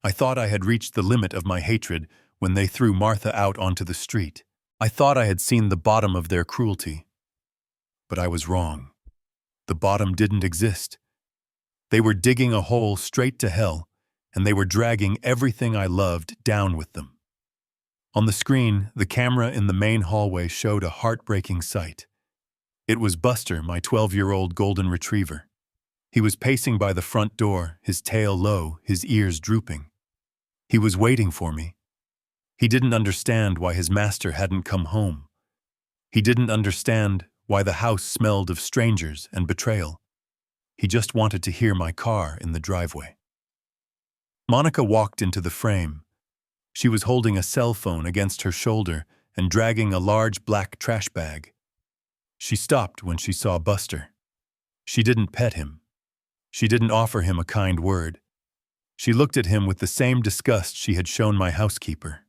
I thought I had reached the limit of my hatred when they threw Martha out onto the street. I thought I had seen the bottom of their cruelty. But I was wrong. The bottom didn't exist. They were digging a hole straight to hell, and they were dragging everything I loved down with them. On the screen, the camera in the main hallway showed a heartbreaking sight. It was Buster, my 12-year-old golden retriever. He was pacing by the front door, his tail low, his ears drooping. He was waiting for me. He didn't understand why his master hadn't come home. He didn't understand why the house smelled of strangers and betrayal. He just wanted to hear my car in the driveway. Monica walked into the frame. She was holding a cell phone against her shoulder and dragging a large black trash bag. She stopped when she saw Buster. She didn't pet him. She didn't offer him a kind word. She looked at him with the same disgust she had shown my housekeeper.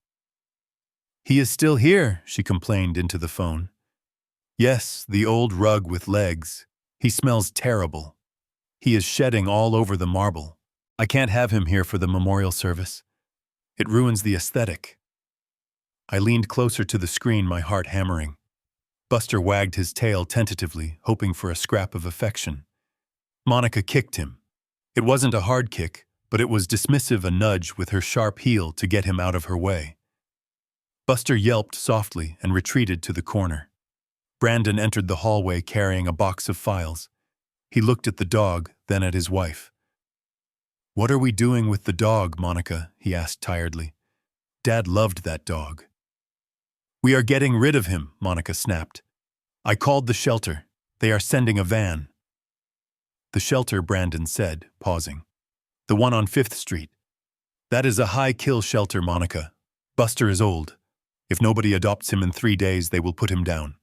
"He is still here," she complained into the phone. "Yes, the old rug with legs. He smells terrible. He is shedding all over the marble. I can't have him here for the memorial service. It ruins the aesthetic." I leaned closer to the screen, my heart hammering. Buster wagged his tail tentatively, hoping for a scrap of affection. Monica kicked him. It wasn't a hard kick, but it was dismissive, a nudge with her sharp heel to get him out of her way. Buster yelped softly and retreated to the corner. Brandon entered the hallway carrying a box of files. He looked at the dog, then at his wife. "What are we doing with the dog, Monica?" he asked tiredly. "Dad loved that dog." "We are getting rid of him," Monica snapped. "I called the shelter. They are sending a van." "The shelter," Brandon said, pausing. "The one on 5th Street. That is a high-kill shelter, Monica. Buster is old. If nobody adopts him in 3 days, they will put him down."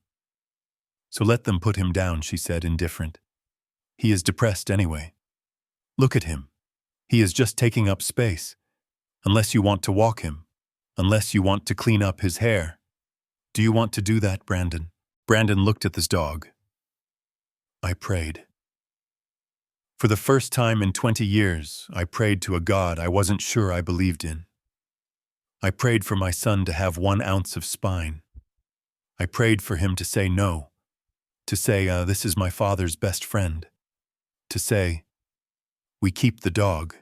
"So let them put him down," she said, indifferent. "He is depressed anyway. Look at him. He is just taking up space. Unless you want to walk him. Unless you want to clean up his hair. Do you want to do that, Brandon?" Brandon looked at this dog. I prayed. For the first time in 20 years, I prayed to a God I wasn't sure I believed in. I prayed for my son to have 1 ounce of spine. I prayed for him to say no. To say, "This is my father's best friend." To say, "We keep the dog."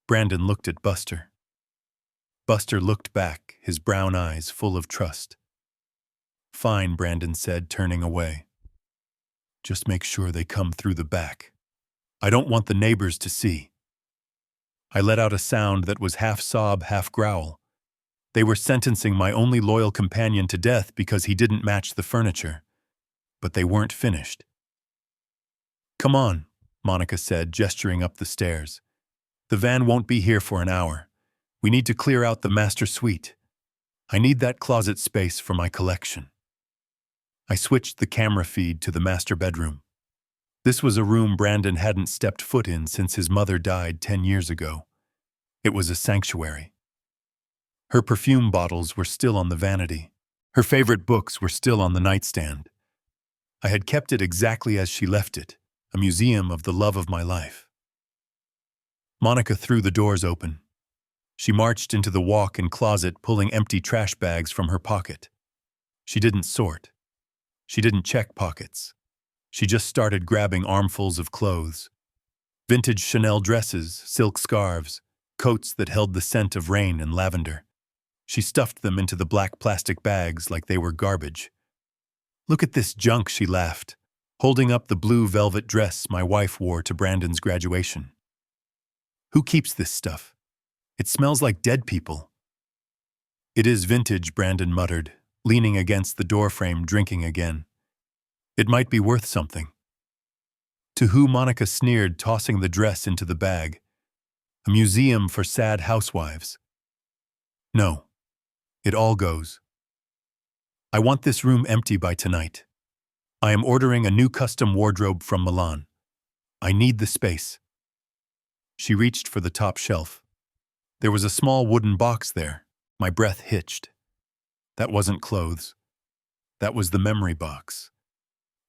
Brandon looked at Buster. Buster looked back, his brown eyes full of trust. "Fine," Brandon said, turning away. "Just make sure they come through the back. I don't want the neighbors to see." I let out a sound that was half sob, half growl. They were sentencing my only loyal companion to death because he didn't match the furniture. But they weren't finished. "Come on," Monica said, gesturing up the stairs. "The van won't be here for an hour. We need to clear out the master suite. I need that closet space for my collection." I switched the camera feed to the master bedroom. This was a room Brandon hadn't stepped foot in since his mother died 10 years ago. It was a sanctuary. Her perfume bottles were still on the vanity. Her favorite books were still on the nightstand. I had kept it exactly as she left it, a museum of the love of my life. Monica threw the doors open. She marched into the walk-in closet, pulling empty trash bags from her pocket. She didn't sort. She didn't check pockets. She just started grabbing armfuls of clothes. Vintage Chanel dresses, silk scarves, coats that held the scent of rain and lavender. She stuffed them into the black plastic bags like they were garbage. "Look at this junk," she laughed, holding up the blue velvet dress my wife wore to Brandon's graduation. "Who keeps this stuff? It smells like dead people." "It is vintage," Brandon muttered, leaning against the doorframe, drinking again. "It might be worth something." To who Monica sneered, tossing the dress into the bag. "A museum for sad housewives." "No. It all goes. I want this room empty by tonight. I am ordering a new custom wardrobe from Milan. I need the space." She reached for the top shelf. There was a small wooden box there. My breath hitched. That wasn't clothes. That was the memory box.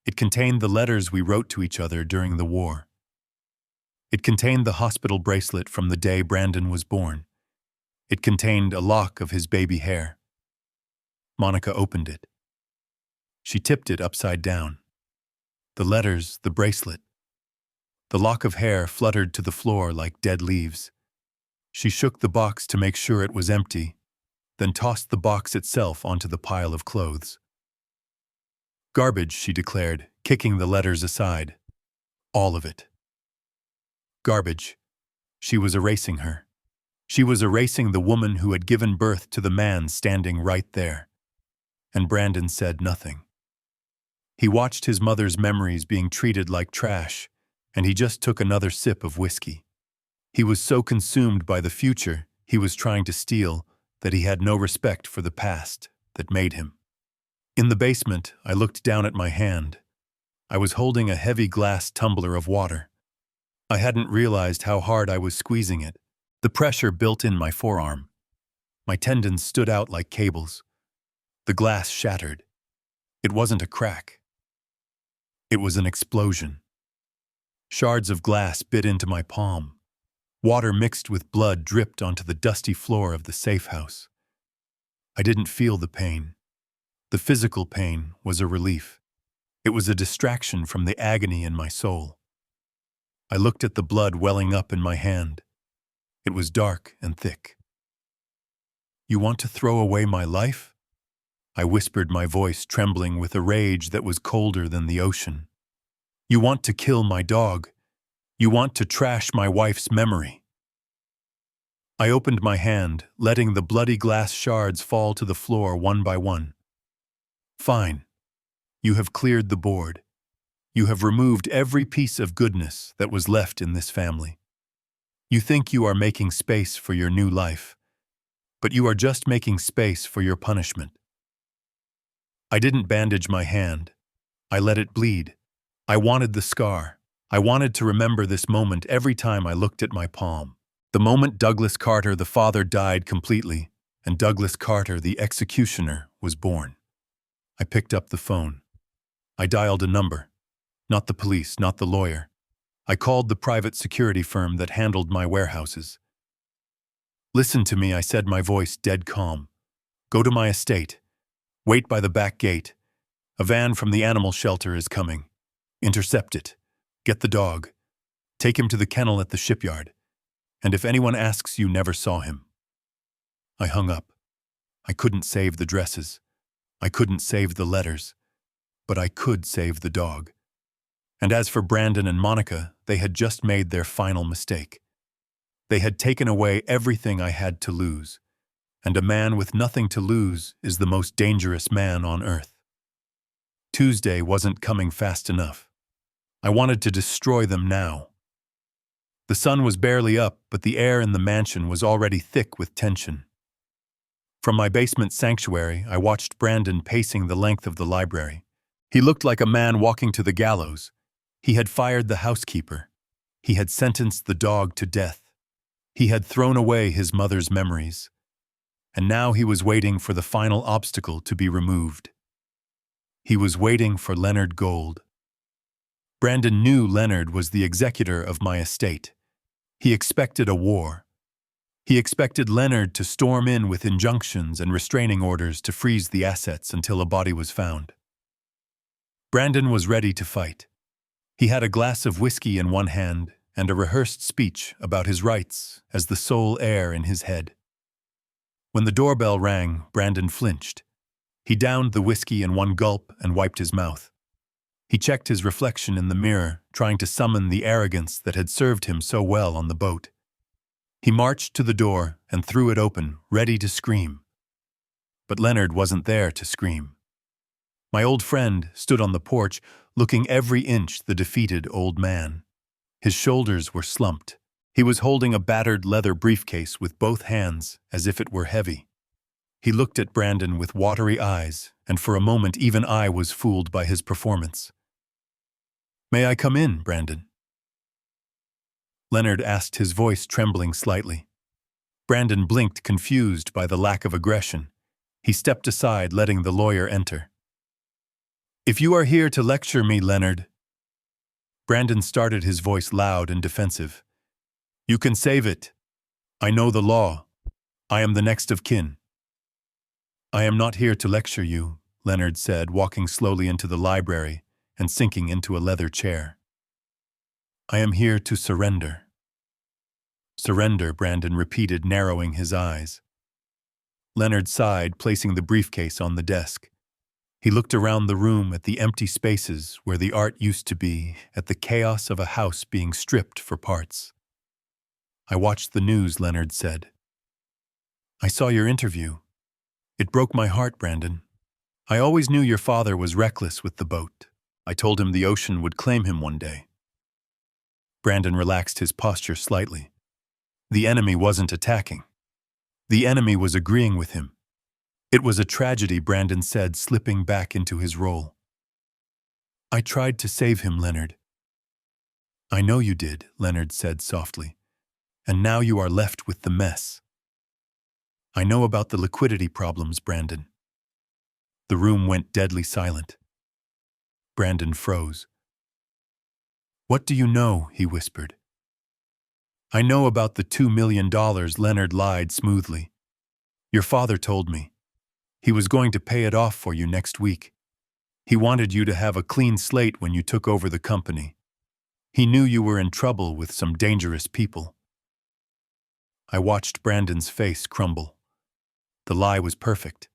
It contained the letters we wrote to each other during the war. It contained the hospital bracelet from the day Brandon was born. It contained a lock of his baby hair. Monica opened it. She tipped it upside down. The letters, the bracelet. The lock of hair fluttered to the floor like dead leaves. She shook the box to make sure it was empty, then tossed the box itself onto the pile of clothes. Garbage, she declared, kicking the letters aside. All of it. Garbage. She was erasing her. She was erasing the woman who had given birth to the man standing right there. And Brandon said nothing. He watched his mother's memories being treated like trash, and he just took another sip of whiskey. He was so consumed by the future he was trying to steal that he had no respect for the past that made him. In the basement, I looked down at my hand. I was holding a heavy glass tumbler of water. I hadn't realized how hard I was squeezing it. The pressure built in my forearm. My tendons stood out like cables. The glass shattered. It wasn't a crack. It was an explosion. Shards of glass bit into my palm. Water mixed with blood dripped onto the dusty floor of the safe house. I didn't feel the pain. The physical pain was a relief. It was a distraction from the agony in my soul. I looked at the blood welling up in my hand. It was dark and thick. "You want to throw away my life?" I whispered, my voice trembling with a rage that was colder than the ocean. "You want to kill my dog? You want to trash my wife's memory?" I opened my hand, letting the bloody glass shards fall to the floor one by one. "Fine. You have cleared the board. You have removed every piece of goodness that was left in this family. You think you are making space for your new life, but you are just making space for your punishment." I didn't bandage my hand. I let it bleed. I wanted the scar. I wanted to remember this moment every time I looked at my palm. The moment Douglas Carter, the father, died completely, and Douglas Carter, the executioner, was born. I picked up the phone. I dialed a number. Not the police, not the lawyer. I called the private security firm that handled my warehouses. "Listen to me," I said, my voice dead calm. "Go to my estate. Wait by the back gate. A van from the animal shelter is coming. Intercept it. Get the dog. Take him to the kennel at the shipyard. And if anyone asks, you never saw him." I hung up. I couldn't save the dresses. I couldn't save the letters. But I could save the dog. And as for Brandon and Monica, they had just made their final mistake. They had taken away everything I had to lose. And a man with nothing to lose is the most dangerous man on earth. Tuesday wasn't coming fast enough. I wanted to destroy them now. The sun was barely up, but the air in the mansion was already thick with tension. From my basement sanctuary, I watched Brandon pacing the length of the library. He looked like a man walking to the gallows. He had fired the housekeeper. He had sentenced the dog to death. He had thrown away his mother's memories. And now he was waiting for the final obstacle to be removed. He was waiting for Leonard Gold. Brandon knew Leonard was the executor of my estate. He expected a war. He expected Leonard to storm in with injunctions and restraining orders to freeze the assets until a body was found. Brandon was ready to fight. He had a glass of whiskey in one hand and a rehearsed speech about his rights as the sole heir in his head. When the doorbell rang, Brandon flinched. He downed the whiskey in one gulp and wiped his mouth. He checked his reflection in the mirror, trying to summon the arrogance that had served him so well on the boat. He marched to the door and threw it open, ready to scream. But Leonard wasn't there to scream. My old friend stood on the porch, looking every inch the defeated old man. His shoulders were slumped. He was holding a battered leather briefcase with both hands, as if it were heavy. He looked at Brandon with watery eyes, and for a moment even I was fooled by his performance. "May I come in, Brandon?" Leonard asked, his voice trembling slightly. Brandon blinked, confused by the lack of aggression. He stepped aside, letting the lawyer enter. "If you are here to lecture me, Leonard..." Brandon started, his voice loud and defensive. "You can save it. I know the law. I am the next of kin." "I am not here to lecture you," Leonard said, walking slowly into the library and sinking into a leather chair. "I am here to surrender." "Surrender," Brandon repeated, narrowing his eyes. Leonard sighed, placing the briefcase on the desk. He looked around the room at the empty spaces where the art used to be, at the chaos of a house being stripped for parts. I watched the news, Leonard said. I saw your interview. It broke my heart, Brandon. I always knew your father was reckless with the boat. I told him the ocean would claim him one day. Brandon relaxed his posture slightly. The enemy wasn't attacking. The enemy was agreeing with him. It was a tragedy, Brandon said, slipping back into his role. I tried to save him, Leonard. I know you did, Leonard said softly. And now you are left with the mess. I know about the liquidity problems, Brandon. The room went deadly silent. Brandon froze. What do you know? He whispered. I know about the $2 million, Leonard lied smoothly. Your father told me. He was going to pay it off for you next week. He wanted you to have a clean slate when you took over the company. He knew you were in trouble with some dangerous people. I watched Brandon's face crumble. The lie was perfect.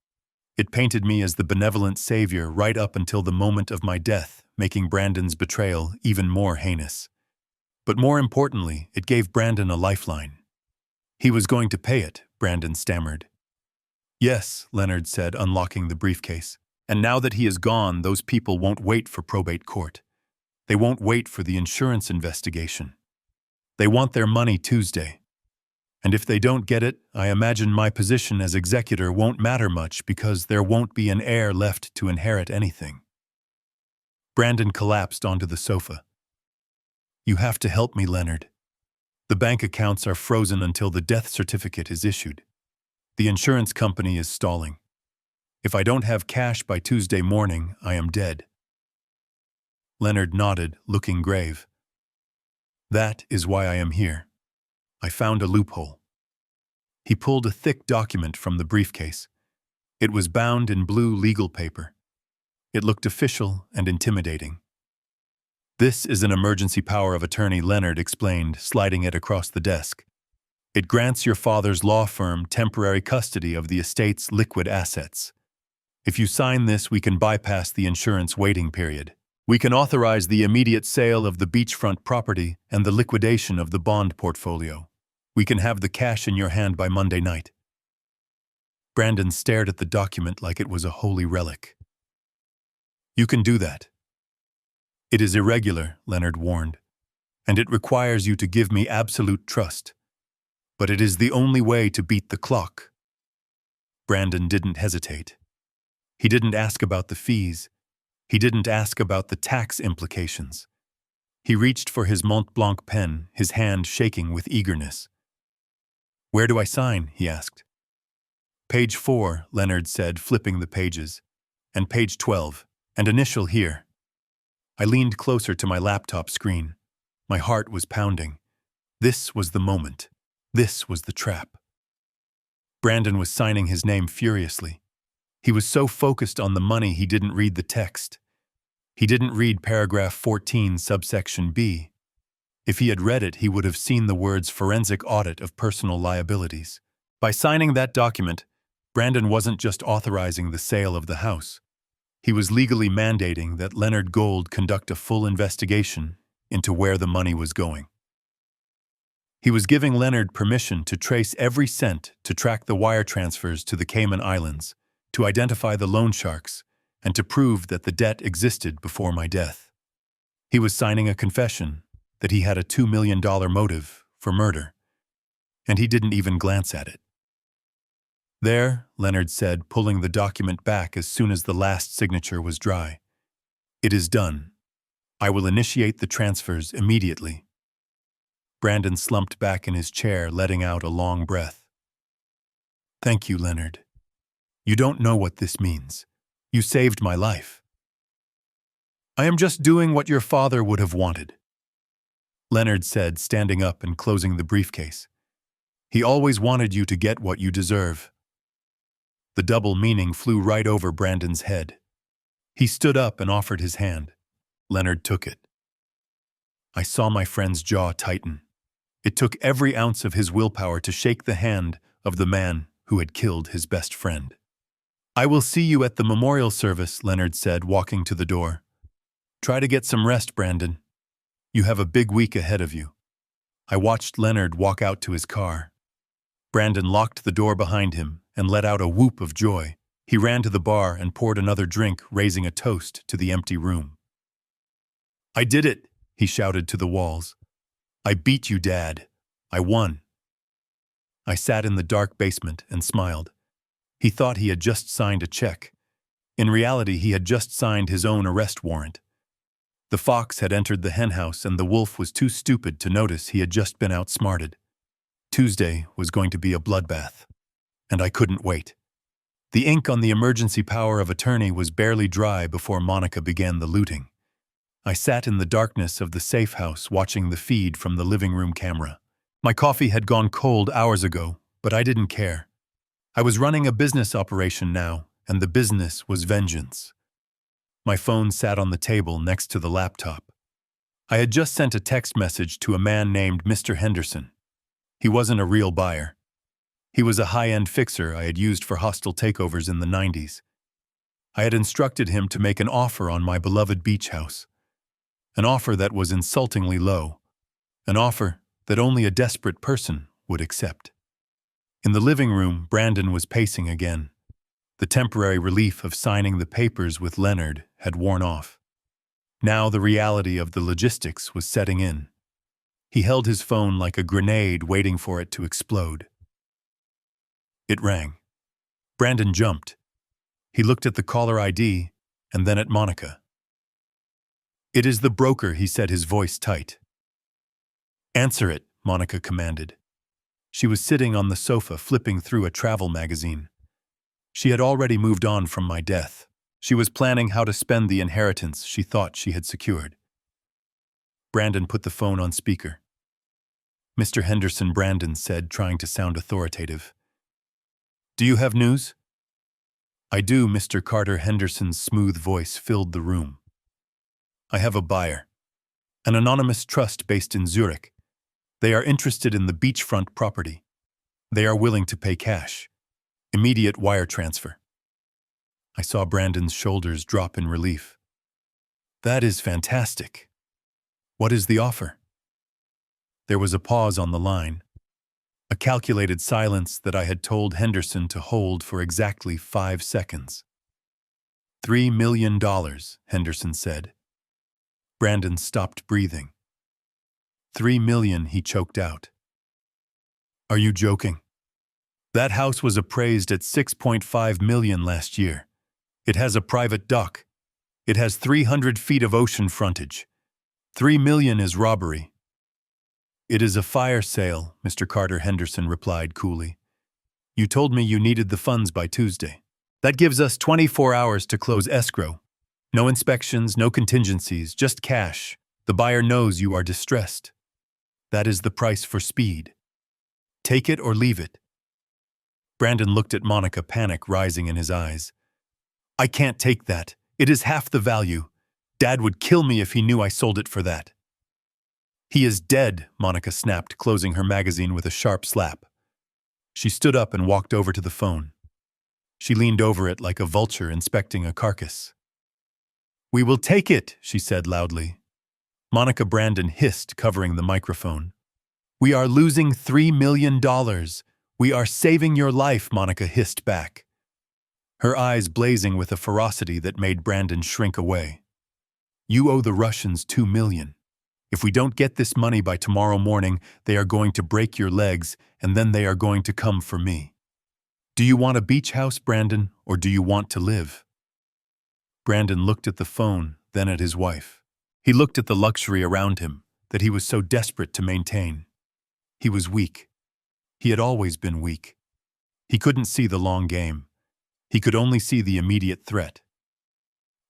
It painted me as the benevolent savior right up until the moment of my death, making Brandon's betrayal even more heinous. But more importantly, it gave Brandon a lifeline. He was going to pay it, Brandon stammered. Yes, Leonard said, unlocking the briefcase. And now that he is gone, those people won't wait for probate court. They won't wait for the insurance investigation. They want their money Tuesday. And if they don't get it, I imagine my position as executor won't matter much because there won't be an heir left to inherit anything. Brandon collapsed onto the sofa. You have to help me, Leonard. The bank accounts are frozen until the death certificate is issued. The insurance company is stalling. If I don't have cash by Tuesday morning, I am dead. Leonard nodded, looking grave. That is why I am here. I found a loophole. He pulled a thick document from the briefcase. It was bound in blue legal paper. It looked official and intimidating. This is an emergency power of attorney, Leonard explained, sliding it across the desk. It grants your father's law firm temporary custody of the estate's liquid assets. If you sign this, we can bypass the insurance waiting period. We can authorize the immediate sale of the beachfront property and the liquidation of the bond portfolio. We can have the cash in your hand by Monday night. Brandon stared at the document like it was a holy relic. You can do that. It is irregular, Leonard warned, and it requires you to give me absolute trust. But it is the only way to beat the clock. Brandon didn't hesitate. He didn't ask about the fees. He didn't ask about the tax implications. He reached for his Mont Blanc pen, his hand shaking with eagerness. Where do I sign? He asked. Page 4, Leonard said, flipping the pages. And page 12, and initial here. I leaned closer to my laptop screen. My heart was pounding. This was the moment. This was the trap. Brandon was signing his name furiously. He was so focused on the money he didn't read the text. He didn't read paragraph 14, subsection B. If he had read it, he would have seen the words forensic audit of personal liabilities. By signing that document, Brandon wasn't just authorizing the sale of the house. He was legally mandating that Leonard Gold conduct a full investigation into where the money was going. He was giving Leonard permission to trace every cent, to track the wire transfers to the Cayman Islands, to identify the loan sharks, and to prove that the debt existed before my death. He was signing a confession that he had a $2 million motive for murder, and he didn't even glance at it. There, Leonard said, pulling the document back as soon as the last signature was dry. It is done. I will initiate the transfers immediately. Brandon slumped back in his chair, letting out a long breath. Thank you, Leonard. You don't know what this means. You saved my life. I am just doing what your father would have wanted, Leonard said, standing up and closing the briefcase. He always wanted you to get what you deserve. The double meaning flew right over Brandon's head. He stood up and offered his hand. Leonard took it. I saw my friend's jaw tighten. It took every ounce of his willpower to shake the hand of the man who had killed his best friend. I will see you at the memorial service, Leonard said, walking to the door. Try to get some rest, Brandon. You have a big week ahead of you. I watched Leonard walk out to his car. Brandon locked the door behind him and let out a whoop of joy. He ran to the bar and poured another drink, raising a toast to the empty room. I did it, he shouted to the walls. I beat you, Dad. I won. I sat in the dark basement and smiled. He thought he had just signed a check. In reality, he had just signed his own arrest warrant. The fox had entered the henhouse and the wolf was too stupid to notice he had just been outsmarted. Tuesday was going to be a bloodbath. And I couldn't wait. The ink on the emergency power of attorney was barely dry before Monica began the looting. I sat in the darkness of the safe house watching the feed from the living room camera. My coffee had gone cold hours ago, but I didn't care. I was running a business operation now, and the business was vengeance. My phone sat on the table next to the laptop. I had just sent a text message to a man named Mr. Henderson. He wasn't a real buyer. He was a high-end fixer I had used for hostile takeovers in the 90s. I had instructed him to make an offer on my beloved beach house. An offer that was insultingly low. An offer that only a desperate person would accept. In the living room, Brandon was pacing again. The temporary relief of signing the papers with Leonard had worn off. Now the reality of the logistics was setting in. He held his phone like a grenade waiting for it to explode. It rang. Brandon jumped. He looked at the caller ID and then at Monica. It is the broker, he said, his voice tight. Answer it, Monica commanded. She was sitting on the sofa flipping through a travel magazine. She had already moved on from my death. She was planning how to spend the inheritance she thought she had secured. Brandon put the phone on speaker. Mr. Henderson, Brandon said, trying to sound authoritative. Do you have news? I do, Mr. Carter. Henderson's smooth voice filled the room. I have a buyer. An anonymous trust based in Zurich. They are interested in the beachfront property. They are willing to pay cash. Immediate wire transfer. I saw Brandon's shoulders drop in relief. That is fantastic. What is the offer? There was a pause on the line. A calculated silence that I had told Henderson to hold for exactly 5 seconds. $3 million, Henderson said. Brandon stopped breathing. $3 million, he choked out. Are you joking? That house was appraised at $6.5 million last year. It has a private dock. It has 300 feet of ocean frontage. $3 million is robbery. It is a fire sale, Mr. Carter, Henderson replied coolly. You told me you needed the funds by Tuesday. That gives us 24 hours to close escrow. No inspections, no contingencies, just cash. The buyer knows you are distressed. That is the price for speed. Take it or leave it. Brandon looked at Monica, panic rising in his eyes. I can't take that. It is half the value. Dad would kill me if he knew I sold it for that. He is dead, Monica snapped, closing her magazine with a sharp slap. She stood up and walked over to the phone. She leaned over it like a vulture inspecting a carcass. We will take it, she said loudly. Monica, Brandon hissed, covering the microphone. We are losing $3 million. We are saving your life, Monica hissed back. Her eyes blazing with a ferocity that made Brandon shrink away. You owe the Russians $2 million. If we don't get this money by tomorrow morning, they are going to break your legs, and then they are going to come for me. Do you want a beach house, Brandon, or do you want to live? Brandon looked at the phone, then at his wife. He looked at the luxury around him that he was so desperate to maintain. He was weak. He had always been weak. He couldn't see the long game. He could only see the immediate threat.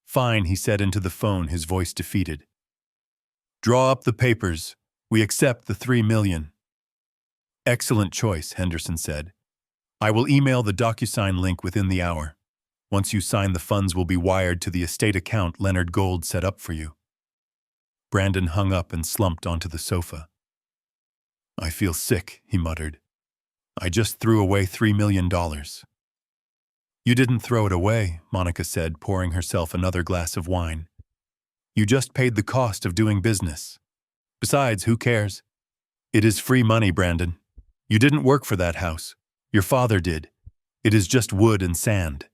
Fine, he said into the phone, his voice defeated. Draw up the papers. We accept the $3 million. Excellent choice, Henderson said. I will email the DocuSign link within the hour. Once you sign, the funds will be wired to the estate account Leonard Gold set up for you. Brandon hung up and slumped onto the sofa. I feel sick, he muttered. I just threw away $3 million. You didn't throw it away, Monica said, pouring herself another glass of wine. You just paid the cost of doing business. Besides, who cares? It is free money, Brandon. You didn't work for that house. Your father did. It is just wood and sand.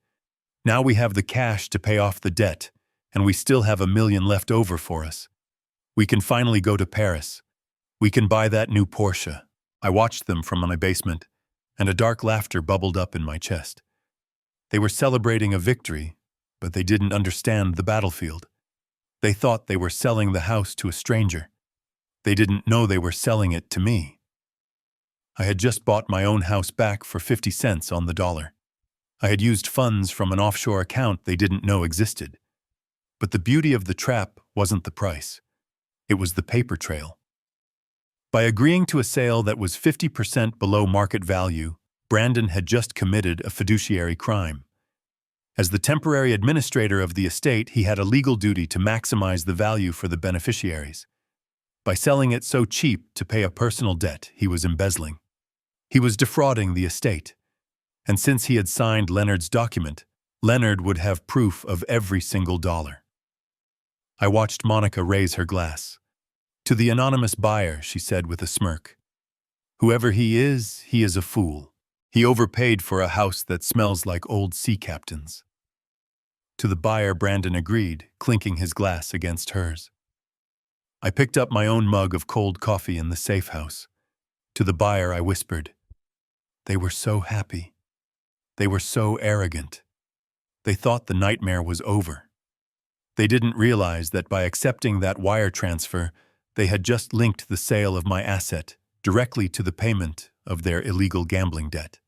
Now we have the cash to pay off the debt, and we still have $1 million left over for us. We can finally go to Paris. We can buy that new Porsche. I watched them from my basement, and a dark laughter bubbled up in my chest. They were celebrating a victory, but they didn't understand the battlefield. They thought they were selling the house to a stranger. They didn't know they were selling it to me. I had just bought my own house back for 50 cents on the dollar. I had used funds from an offshore account they didn't know existed. But the beauty of the trap wasn't the price. It was the paper trail. By agreeing to a sale that was 50% below market value, Brandon had just committed a fiduciary crime. As the temporary administrator of the estate, he had a legal duty to maximize the value for the beneficiaries. By selling it so cheap to pay a personal debt, he was embezzling. He was defrauding the estate. And since he had signed Leonard's document, Leonard would have proof of every single dollar. I watched Monica raise her glass. To the anonymous buyer, she said with a smirk, "Whoever he is a fool. He overpaid for a house that smells like old sea captains." To the buyer, Brandon agreed, clinking his glass against hers. I picked up my own mug of cold coffee in the safe house. To the buyer, I whispered, "They were so happy. They were so arrogant. They thought the nightmare was over. They didn't realize that by accepting that wire transfer, they had just linked the sale of my asset directly to the payment of their illegal gambling debt.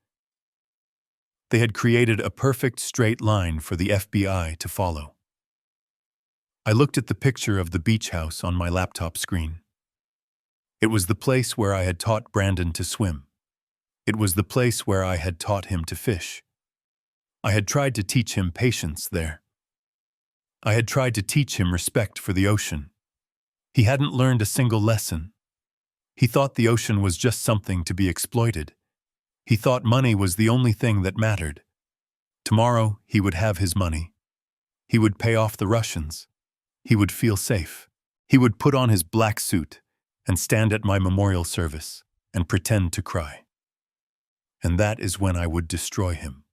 They had created a perfect straight line for the FBI to follow." I looked at the picture of the beach house on my laptop screen. It was the place where I had taught Brandon to swim. It was the place where I had taught him to fish. I had tried to teach him patience there. I had tried to teach him respect for the ocean. He hadn't learned a single lesson. He thought the ocean was just something to be exploited. He thought money was the only thing that mattered. Tomorrow, he would have his money. He would pay off the Russians. He would feel safe. He would put on his black suit and stand at my memorial service and pretend to cry. And that is when I would destroy him.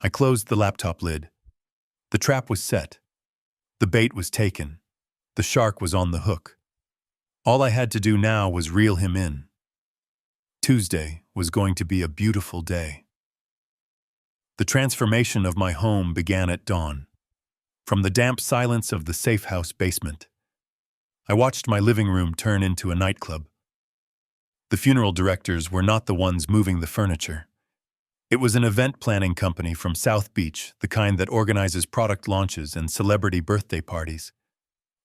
I closed the laptop lid. The trap was set. The bait was taken. The shark was on the hook. All I had to do now was reel him in. Tuesday was going to be a beautiful day. The transformation of my home began at dawn. From the damp silence of the safe house basement, I watched my living room turn into a nightclub. The funeral directors were not the ones moving the furniture. It was an event planning company from South Beach, the kind that organizes product launches and celebrity birthday parties.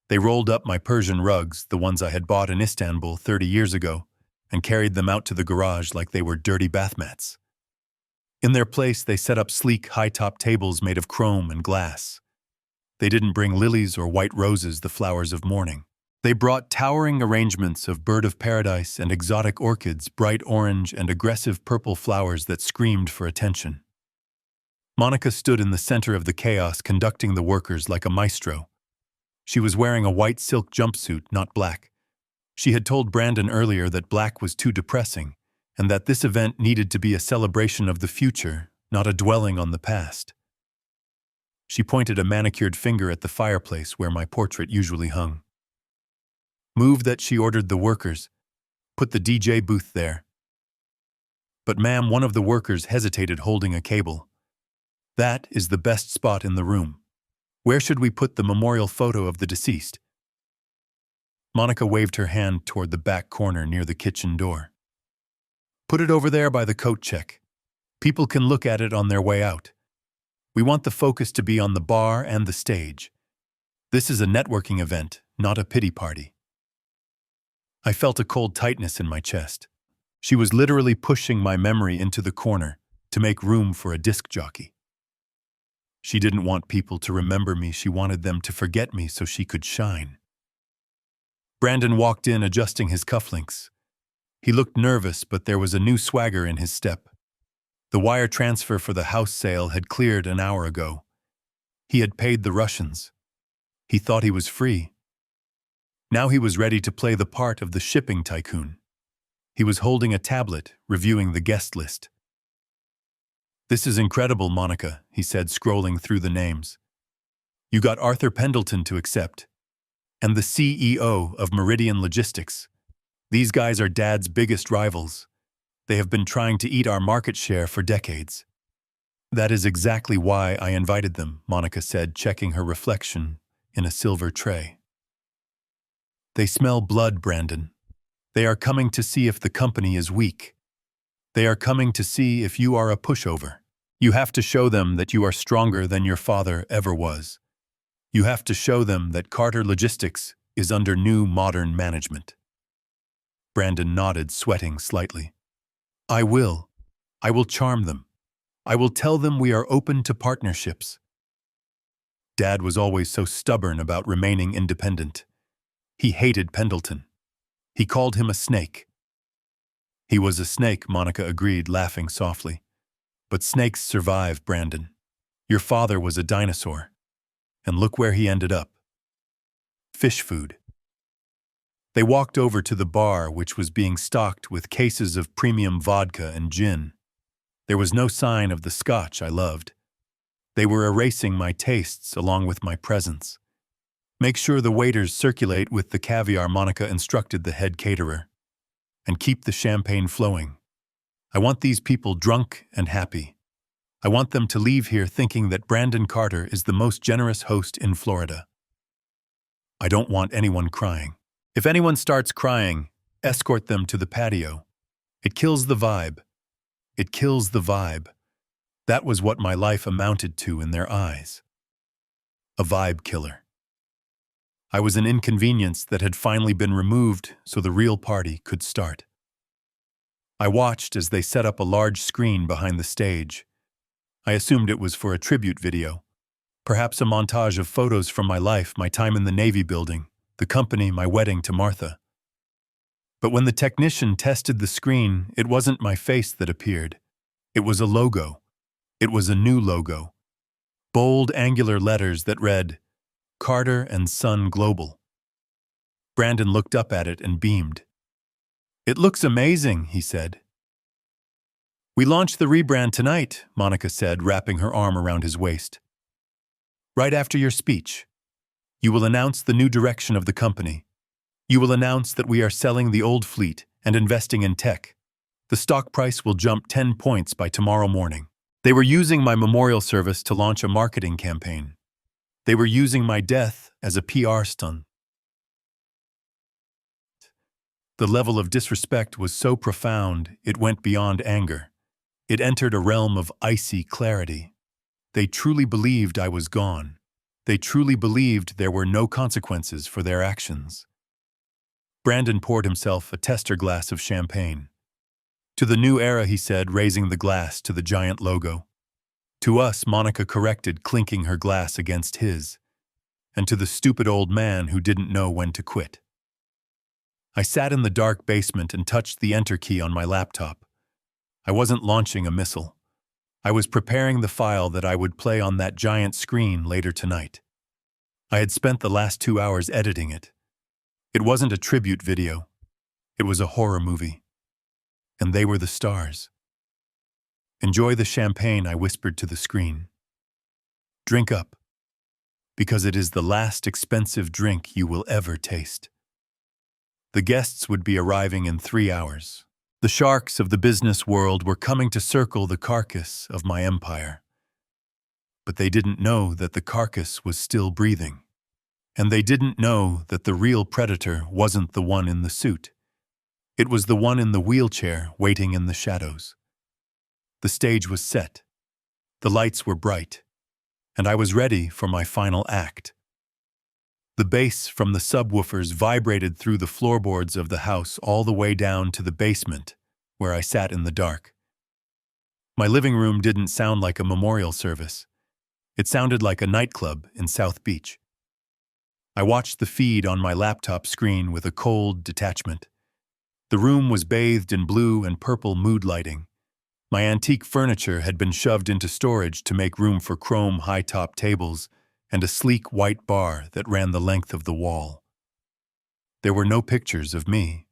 They rolled up my Persian rugs, the ones I had bought in Istanbul 30 years ago, and carried them out to the garage like they were dirty bath mats. In their place, they set up sleek, high-top tables made of chrome and glass. They didn't bring lilies or white roses, the flowers of mourning. They brought towering arrangements of bird of paradise and exotic orchids, bright orange and aggressive purple flowers that screamed for attention. Monica stood in the center of the chaos, conducting the workers like a maestro. She was wearing a white silk jumpsuit, not black. She had told Brandon earlier that black was too depressing, and that this event needed to be a celebration of the future, not a dwelling on the past. She pointed a manicured finger at the fireplace where my portrait usually hung. "Move that," she ordered the workers. "Put the DJ booth there." "But ma'am," one of the workers hesitated, holding a cable. "That is the best spot in the room. Where should we put the memorial photo of the deceased?" Monica waved her hand toward the back corner near the kitchen door. "Put it over there by the coat check. People can look at it on their way out. We want the focus to be on the bar and the stage. This is a networking event, not a pity party." I felt a cold tightness in my chest. She was literally pushing my memory into the corner to make room for a disc jockey. She didn't want people to remember me. She wanted them to forget me so she could shine. Brandon walked in, adjusting his cufflinks. He looked nervous, but there was a new swagger in his step. The wire transfer for the house sale had cleared an hour ago. He had paid the Russians. He thought he was free. Now he was ready to play the part of the shipping tycoon. He was holding a tablet, reviewing the guest list. "This is incredible, Monica," he said, scrolling through the names. "You got Arthur Pendleton to accept. And the CEO of Meridian Logistics. These guys are Dad's biggest rivals. They have been trying to eat our market share for decades." "That is exactly why I invited them," Monica said, checking her reflection in a silver tray. "They smell blood, Brandon. They are coming to see if the company is weak. They are coming to see if you are a pushover. You have to show them that you are stronger than your father ever was. You have to show them that Carter Logistics is under new modern management." Brandon nodded, sweating slightly. I will charm them. I will tell them we are open to partnerships." Dad was always so stubborn about remaining independent. He hated Pendleton. He called him a snake. "He was a snake," Monica agreed, laughing softly. "But snakes survive, Brandon. Your father was a dinosaur. And look where he ended up. Fish food." They walked over to the bar, which was being stocked with cases of premium vodka and gin. There was no sign of the scotch I loved. They were erasing my tastes along with my presence. "Make sure the waiters circulate with the caviar," Monica instructed the head caterer. "And keep the champagne flowing. I want these people drunk and happy. I want them to leave here thinking that Brandon Carter is the most generous host in Florida. I don't want anyone crying. If anyone starts crying, escort them to the patio. It kills the vibe. It kills the vibe." That was what my life amounted to in their eyes. A vibe killer. I was an inconvenience that had finally been removed so the real party could start. I watched as they set up a large screen behind the stage. I assumed it was for a tribute video. Perhaps a montage of photos from my life, my time in the Navy building, the company, my wedding to Martha. But when the technician tested the screen, it wasn't my face that appeared. It was a logo. It was a new logo. Bold, angular letters that read, "Carter and Son Global." Brandon looked up at it and beamed. "It looks amazing," he said. "We launched the rebrand tonight," Monica said, wrapping her arm around his waist. "Right after your speech. You will announce the new direction of the company. You will announce that we are selling the old fleet and investing in tech. The stock price will jump 10 points by tomorrow morning." They were using my memorial service to launch a marketing campaign. They were using my death as a PR stunt. The level of disrespect was so profound, it went beyond anger. It entered a realm of icy clarity. They truly believed I was gone. They truly believed there were no consequences for their actions. Brandon poured himself a tester glass of champagne. "To the new era," he said, raising the glass to the giant logo. "To us," Monica corrected, clinking her glass against his. "And to the stupid old man who didn't know when to quit." I sat in the dark basement and touched the enter key on my laptop. I wasn't launching a missile. I was preparing the file that I would play on that giant screen later tonight. I had spent the last 2 hours editing it. It wasn't a tribute video. It was a horror movie. And they were the stars. "Enjoy the champagne," I whispered to the screen. "Drink up, because it is the last expensive drink you will ever taste." The guests would be arriving in 3 hours. The sharks of the business world were coming to circle the carcass of my empire. But they didn't know that the carcass was still breathing. And they didn't know that the real predator wasn't the one in the suit. It was the one in the wheelchair waiting in the shadows. The stage was set. The lights were bright. And I was ready for my final act. The bass from the subwoofers vibrated through the floorboards of the house all the way down to the basement, where I sat in the dark. My living room didn't sound like a memorial service. It sounded like a nightclub in South Beach. I watched the feed on my laptop screen with a cold detachment. The room was bathed in blue and purple mood lighting. My antique furniture had been shoved into storage to make room for chrome high-top tables and a sleek white bar that ran the length of the wall. There were no pictures of me.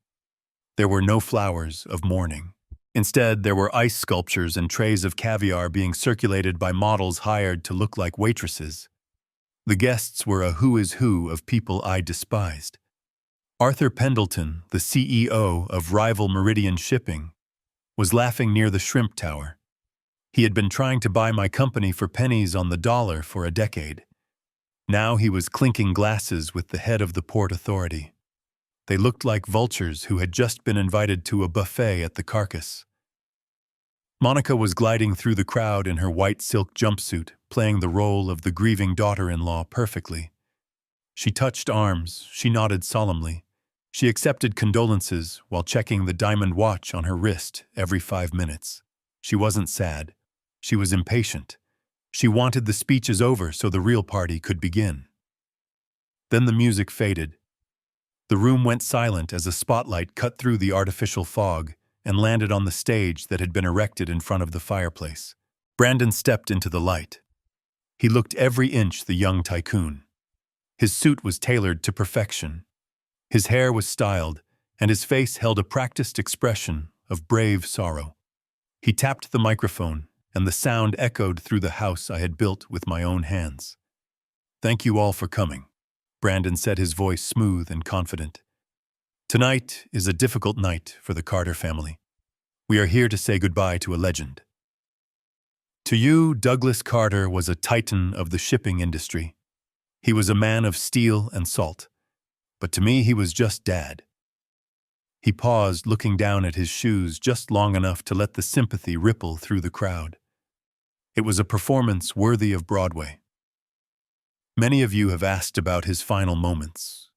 There were no flowers of mourning. Instead, there were ice sculptures and trays of caviar being circulated by models hired to look like waitresses. The guests were a who is who of people I despised. Arthur Pendleton, the CEO of rival Meridian Shipping, was laughing near the shrimp tower. He had been trying to buy my company for pennies on the dollar for a decade. Now he was clinking glasses with the head of the Port Authority. They looked like vultures who had just been invited to a buffet at the Carcass. Monica was gliding through the crowd in her white silk jumpsuit, playing the role of the grieving daughter-in-law perfectly. She touched arms, she nodded solemnly. She accepted condolences while checking the diamond watch on her wrist every 5 minutes. She wasn't sad. She was impatient. She wanted the speeches over so the real party could begin. Then the music faded. The room went silent as a spotlight cut through the artificial fog and landed on the stage that had been erected in front of the fireplace. Brandon stepped into the light. He looked every inch the young tycoon. His suit was tailored to perfection. His hair was styled, and his face held a practiced expression of brave sorrow. He tapped the microphone, and the sound echoed through the house I had built with my own hands. "Thank you all for coming," Brandon said, his voice smooth and confident. "Tonight is a difficult night for the Carter family. We are here to say goodbye to a legend. To you, Douglas Carter was a titan of the shipping industry. He was a man of steel and salt. But to me, he was just Dad." He paused, looking down at his shoes just long enough to let the sympathy ripple through the crowd. It was a performance worthy of Broadway. "Many of you have asked about his final moments."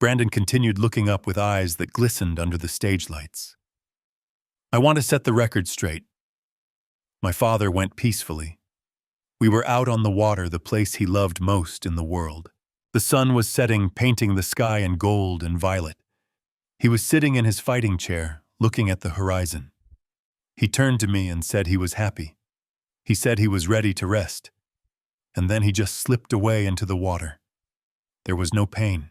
Brandon continued, looking up with eyes that glistened under the stage lights. "I want to set the record straight. My father went peacefully. We were out on the water, the place he loved most in the world. The sun was setting, painting the sky in gold and violet. He was sitting in his fighting chair, looking at the horizon. He turned to me and said he was happy. He said he was ready to rest. And then he just slipped away into the water. There was no pain,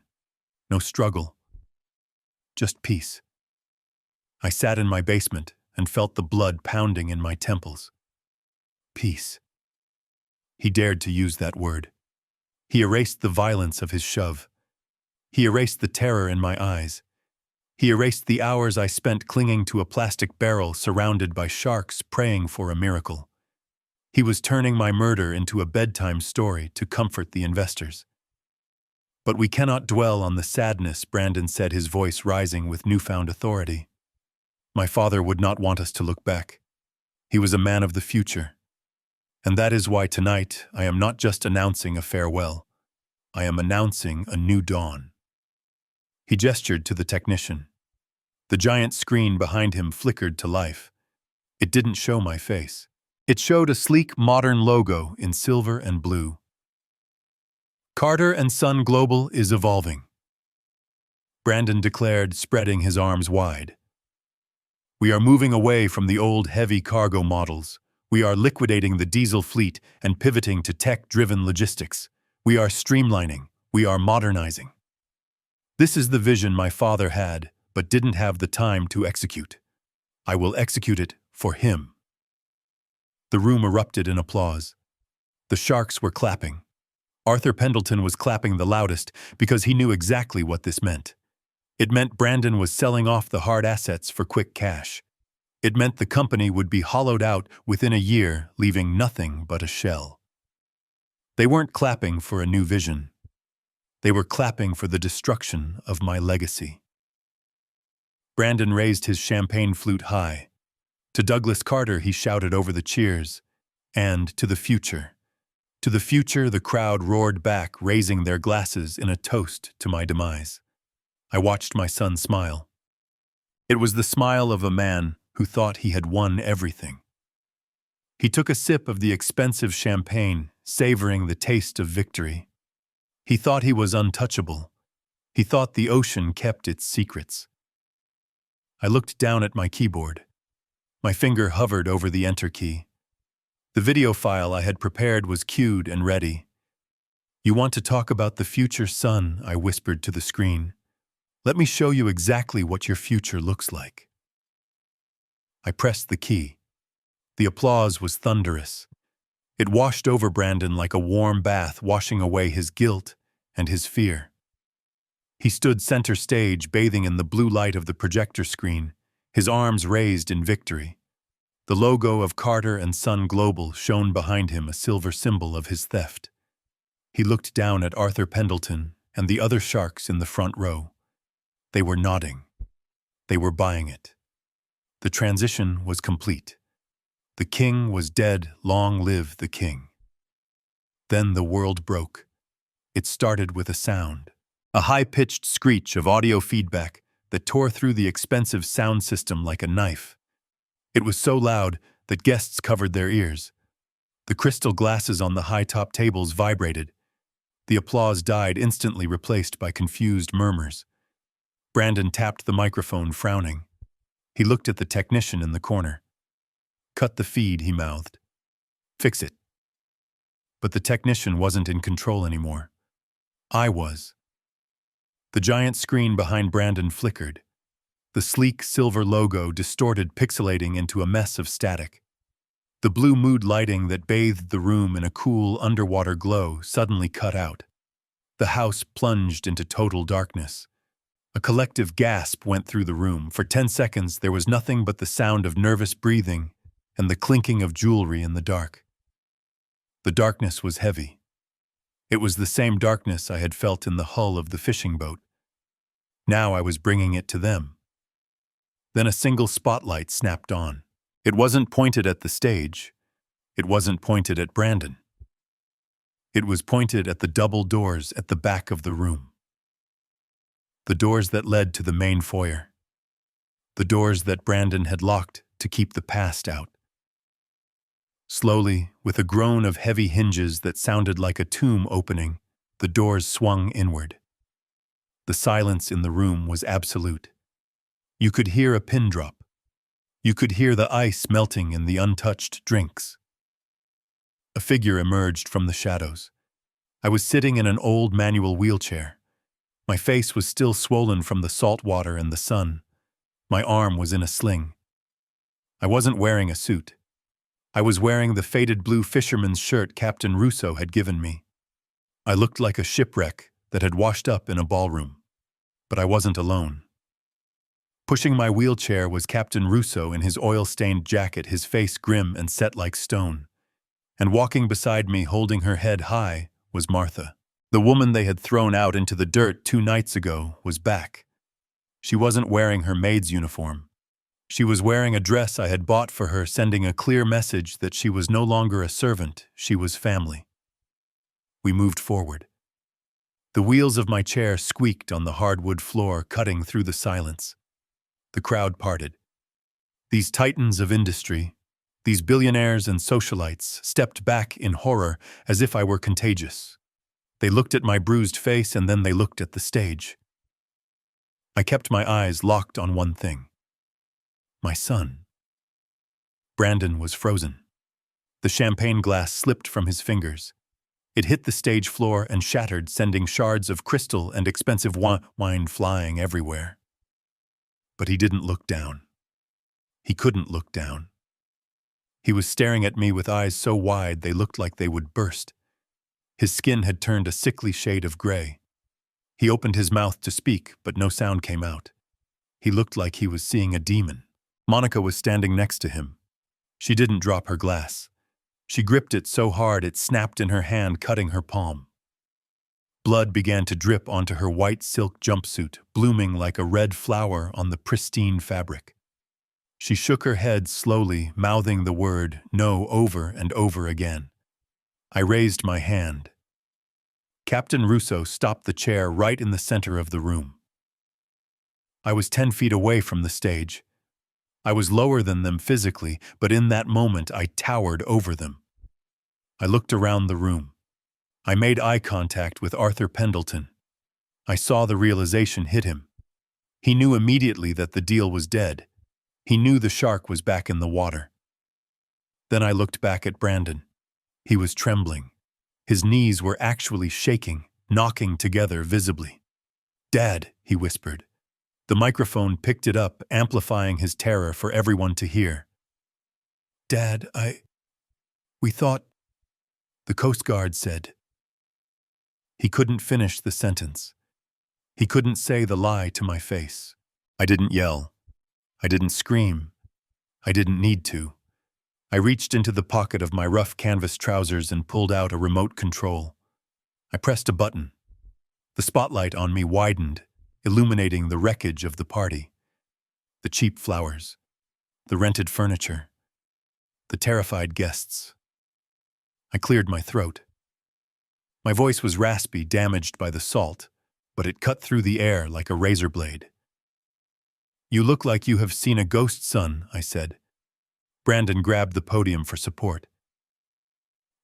no struggle, just peace. I sat in my basement and felt the blood pounding in my temples. Peace. He dared to use that word. He erased the violence of his shove. He erased the terror in my eyes. He erased the hours I spent clinging to a plastic barrel surrounded by sharks praying for a miracle. He was turning my murder into a bedtime story to comfort the investors. "But we cannot dwell on the sadness," Brandon said, his voice rising with newfound authority. "My father would not want us to look back. He was a man of the future. And that is why tonight I am not just announcing a farewell. I am announcing a new dawn." He gestured to the technician. The giant screen behind him flickered to life. It didn't show my face. It showed a sleek, modern logo in silver and blue. "Carter & Son Global is evolving," Brandon declared, spreading his arms wide. "We are moving away from the old heavy cargo models. We are liquidating the diesel fleet and pivoting to tech-driven logistics. We are streamlining. We are modernizing. This is the vision my father had, but didn't have the time to execute. I will execute it for him." The room erupted in applause. The sharks were clapping. Arthur Pendleton was clapping the loudest because he knew exactly what this meant. It meant Brandon was selling off the hard assets for quick cash. It meant the company would be hollowed out within a year, leaving nothing but a shell. They weren't clapping for a new vision. They were clapping for the destruction of my legacy. Brandon raised his champagne flute high. To Douglas Carter he shouted over the cheers. And to the future. To the future the crowd roared back, raising their glasses in a toast to my demise. I watched my son smile. It was the smile of a man who thought he had won everything. He took a sip of the expensive champagne, savoring the taste of victory. He thought he was untouchable. He thought the ocean kept its secrets. I looked down at my keyboard. My finger hovered over the enter key. The video file I had prepared was queued and ready. "You want to talk about the future, son?" I whispered to the screen. "Let me show you exactly what your future looks like." I pressed the key. The applause was thunderous. It washed over Brandon like a warm bath, washing away his guilt and his fear. He stood center stage, bathing in the blue light of the projector screen, his arms raised in victory. The logo of Carter and Son Global shone behind him, a silver symbol of his theft. He looked down at Arthur Pendleton and the other sharks in the front row. They were nodding. They were buying it. The transition was complete. The king was dead. Long live the king. Then the world broke. It started with a sound. A high-pitched screech of audio feedback that tore through the expensive sound system like a knife. It was so loud that guests covered their ears. The crystal glasses on the high-top tables vibrated. The applause died, instantly replaced by confused murmurs. Brandon tapped the microphone, frowning. He looked at the technician in the corner. "Cut the feed," he mouthed. "Fix it." But the technician wasn't in control anymore. I was. The giant screen behind Brandon flickered. The sleek silver logo distorted, pixelating into a mess of static. The blue mood lighting that bathed the room in a cool underwater glow suddenly cut out. The house plunged into total darkness. A collective gasp went through the room. For 10 seconds, there was nothing but the sound of nervous breathing and the clinking of jewelry in the dark. The darkness was heavy. It was the same darkness I had felt in the hull of the fishing boat. Now I was bringing it to them. Then a single spotlight snapped on. It wasn't pointed at the stage. It wasn't pointed at Brandon. It was pointed at the double doors at the back of the room. The doors that led to the main foyer. The doors that Brandon had locked to keep the past out. Slowly, with a groan of heavy hinges that sounded like a tomb opening, the doors swung inward. The silence in the room was absolute. You could hear a pin drop. You could hear the ice melting in the untouched drinks. A figure emerged from the shadows. I was sitting in an old manual wheelchair. My face was still swollen from the salt water and the sun. My arm was in a sling. I wasn't wearing a suit. I was wearing the faded blue fisherman's shirt Captain Russo had given me. I looked like a shipwreck that had washed up in a ballroom. But I wasn't alone. Pushing my wheelchair was Captain Russo in his oil-stained jacket, his face grim and set like stone. And walking beside me, holding her head high, was Martha. The woman they had thrown out into the dirt 2 nights ago was back. She wasn't wearing her maid's uniform. She was wearing a dress I had bought for her, sending a clear message that she was no longer a servant, she was family. We moved forward. The wheels of my chair squeaked on the hardwood floor, cutting through the silence. The crowd parted. These titans of industry, these billionaires and socialites, stepped back in horror as if I were contagious. They looked at my bruised face and then they looked at the stage. I kept my eyes locked on one thing. My son. Brandon was frozen. The champagne glass slipped from his fingers. It hit the stage floor and shattered, sending shards of crystal and expensive wine flying everywhere. But he didn't look down. He couldn't look down. He was staring at me with eyes so wide they looked like they would burst. His skin had turned a sickly shade of gray. He opened his mouth to speak, but no sound came out. He looked like he was seeing a demon. Monica was standing next to him. She didn't drop her glass. She gripped it so hard it snapped in her hand, cutting her palm. Blood began to drip onto her white silk jumpsuit, blooming like a red flower on the pristine fabric. She shook her head slowly, mouthing the word "no" over and over again. I raised my hand. Captain Russo stopped the chair right in the center of the room. I was 10 feet away from the stage. I was lower than them physically, but in that moment I towered over them. I looked around the room. I made eye contact with Arthur Pendleton. I saw the realization hit him. He knew immediately that the deal was dead. He knew the shark was back in the water. Then I looked back at Brandon. He was trembling. His knees were actually shaking, knocking together visibly. "Dad," he whispered. The microphone picked it up, amplifying his terror for everyone to hear. "Dad, we thought," the Coast Guard said. He couldn't finish the sentence. He couldn't say the lie to my face. I didn't yell. I didn't scream. I didn't need to. I reached into the pocket of my rough canvas trousers and pulled out a remote control. I pressed a button. The spotlight on me widened, illuminating the wreckage of the party. The cheap flowers, the rented furniture, the terrified guests. I cleared my throat. My voice was raspy, damaged by the salt, but it cut through the air like a razor blade. "You look like you have seen a ghost, son," I said. Brandon grabbed the podium for support.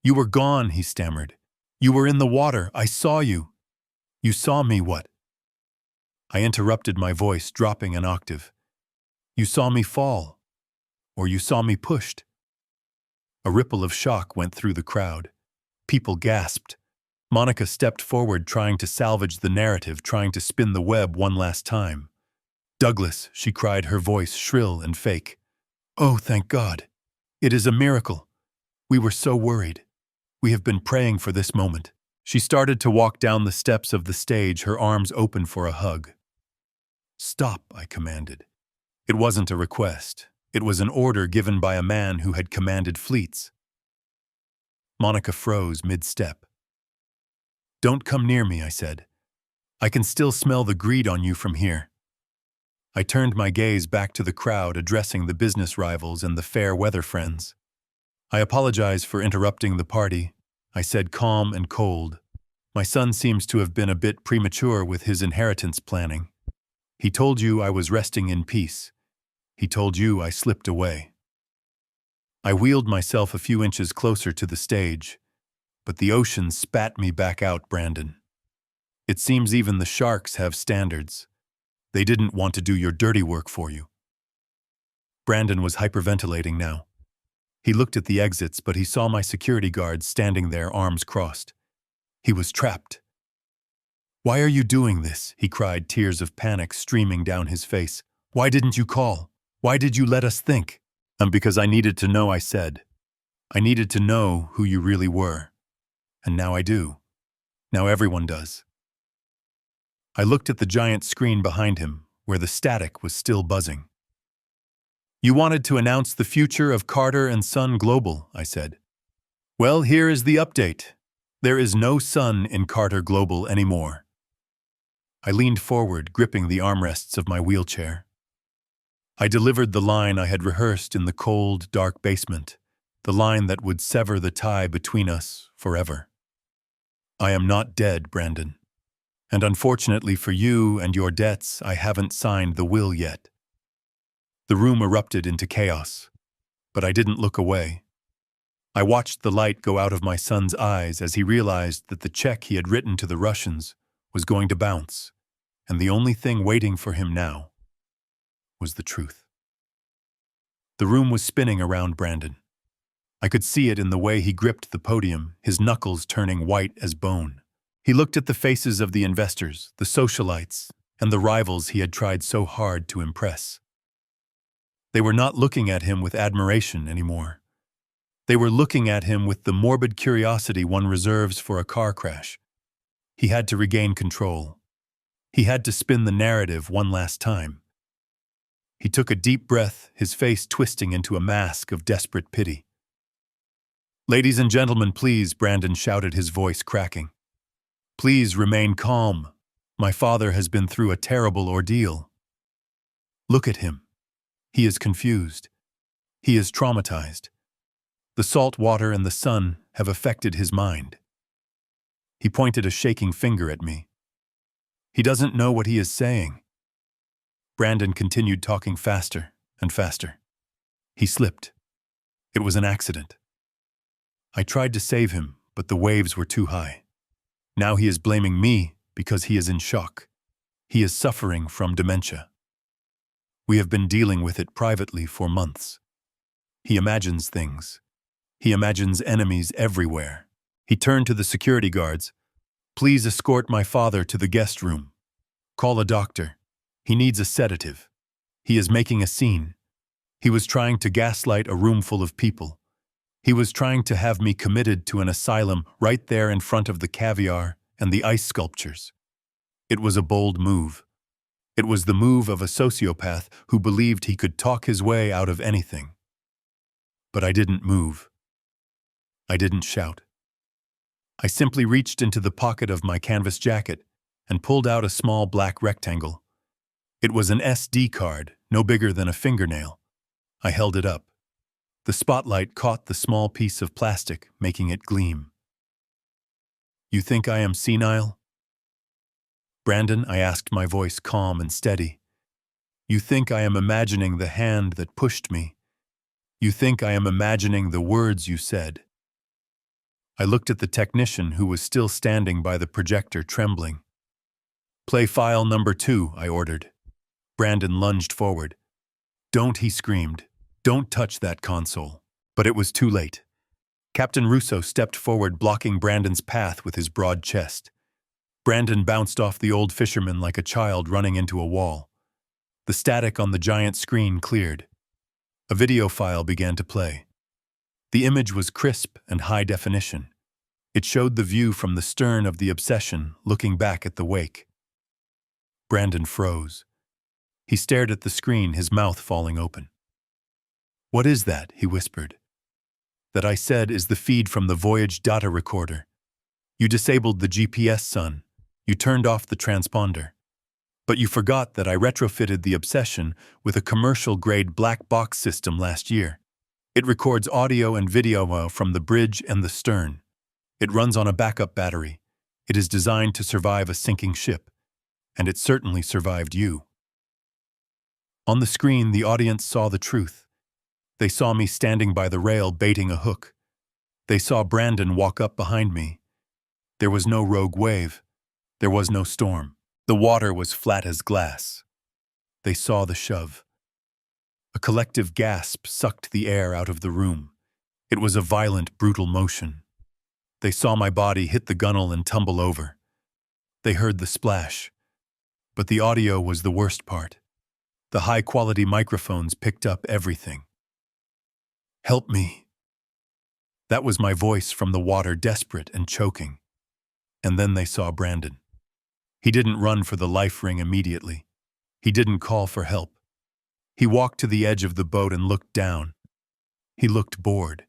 "You were gone," he stammered. "You were in the water. I saw you." "You saw me what?" I interrupted, my voice dropping an octave. "You saw me fall. Or you saw me pushed." A ripple of shock went through the crowd. People gasped. Monica stepped forward, trying to salvage the narrative, trying to spin the web one last time. "Douglas," she cried, her voice shrill and fake. "Oh, thank God. It is a miracle. We were so worried. We have been praying for this moment." She started to walk down the steps of the stage, her arms open for a hug. "Stop," I commanded. It wasn't a request. It was an order given by a man who had commanded fleets. Monica froze mid-step. "Don't come near me," I said. "I can still smell the greed on you from here." I turned my gaze back to the crowd, addressing the business rivals and the fair weather friends. "I apologize for interrupting the party," I said, calm and cold. "My son seems to have been a bit premature with his inheritance planning. He told you I was resting in peace. He told you I slipped away." I wheeled myself a few inches closer to the stage, but the ocean spat me back out, Brandon. "It seems even the sharks have standards. They didn't want to do your dirty work for you." Brandon was hyperventilating now. He looked at the exits, but he saw my security guards standing there, arms crossed. He was trapped. "Why are you doing this?" he cried, tears of panic streaming down his face. "Why didn't you call? Why did you let us think?" "Because I needed to know," I said. "I needed to know who you really were. And now I do. Now everyone does." I looked at the giant screen behind him, where the static was still buzzing. "You wanted to announce the future of Carter & Son Global," I said. "Well, here is the update. There is no Son in Carter Global anymore." I leaned forward, gripping the armrests of my wheelchair. I delivered the line I had rehearsed in the cold, dark basement, the line that would sever the tie between us forever. "I am not dead, Brandon. And unfortunately for you and your debts, I haven't signed the will yet." The room erupted into chaos, but I didn't look away. I watched the light go out of my son's eyes as he realized that the check he had written to the Russians was going to bounce, and the only thing waiting for him now was the truth. The room was spinning around Brandon. I could see it in the way he gripped the podium, his knuckles turning white as bone. He looked at the faces of the investors, the socialites, and the rivals he had tried so hard to impress. They were not looking at him with admiration anymore. They were looking at him with the morbid curiosity one reserves for a car crash. He had to regain control. He had to spin the narrative one last time. He took a deep breath, his face twisting into a mask of desperate pity. "Ladies and gentlemen, please," Brandon shouted, his voice cracking. "Please remain calm. My father has been through a terrible ordeal. Look at him. He is confused. He is traumatized. The salt water and the sun have affected his mind." He pointed a shaking finger at me. "He doesn't know what he is saying." Brandon continued talking faster and faster. "He slipped. It was an accident. I tried to save him, but the waves were too high. Now he is blaming me because he is in shock. He is suffering from dementia." We have been dealing with it privately for months. He imagines things. He imagines enemies everywhere. He turned to the security guards. Please escort my father to the guest room. Call a doctor. He needs a sedative. He is making a scene. He was trying to gaslight a room full of people. He was trying to have me committed to an asylum right there in front of the caviar and the ice sculptures. It was a bold move. It was the move of a sociopath who believed he could talk his way out of anything. But I didn't move. I didn't shout. I simply reached into the pocket of my canvas jacket and pulled out a small black rectangle. It was an SD card, no bigger than a fingernail. I held it up. The spotlight caught the small piece of plastic, making it gleam. You think I am senile? Brandon, I asked, my voice calm and steady. You think I am imagining the hand that pushed me? You think I am imagining the words you said? I looked at the technician who was still standing by the projector, trembling. Play file number 2, I ordered. Brandon lunged forward. Don't, he screamed. Don't touch that console. But it was too late. Captain Russo stepped forward, blocking Brandon's path with his broad chest. Brandon bounced off the old fisherman like a child running into a wall. The static on the giant screen cleared. A video file began to play. The image was crisp and high definition. It showed the view from the stern of the Obsession, looking back at the wake. Brandon froze. He stared at the screen, his mouth falling open. What is that? He whispered. That, I said, is the feed from the Voyage data recorder. You disabled the GPS, son. You turned off the transponder. But you forgot that I retrofitted the Obsession with a commercial-grade black box system last year. It records audio and video from the bridge and the stern. It runs on a backup battery. It is designed to survive a sinking ship. And it certainly survived you. On the screen, the audience saw the truth. They saw me standing by the rail baiting a hook. They saw Brandon walk up behind me. There was no rogue wave. There was no storm. The water was flat as glass. They saw the shove. A collective gasp sucked the air out of the room. It was a violent, brutal motion. They saw my body hit the gunnel and tumble over. They heard the splash. But the audio was the worst part. The high-quality microphones picked up everything. Help me. That was my voice from the water, desperate and choking. And then they saw Brandon. He didn't run for the life ring immediately. He didn't call for help. He walked to the edge of the boat and looked down. He looked bored.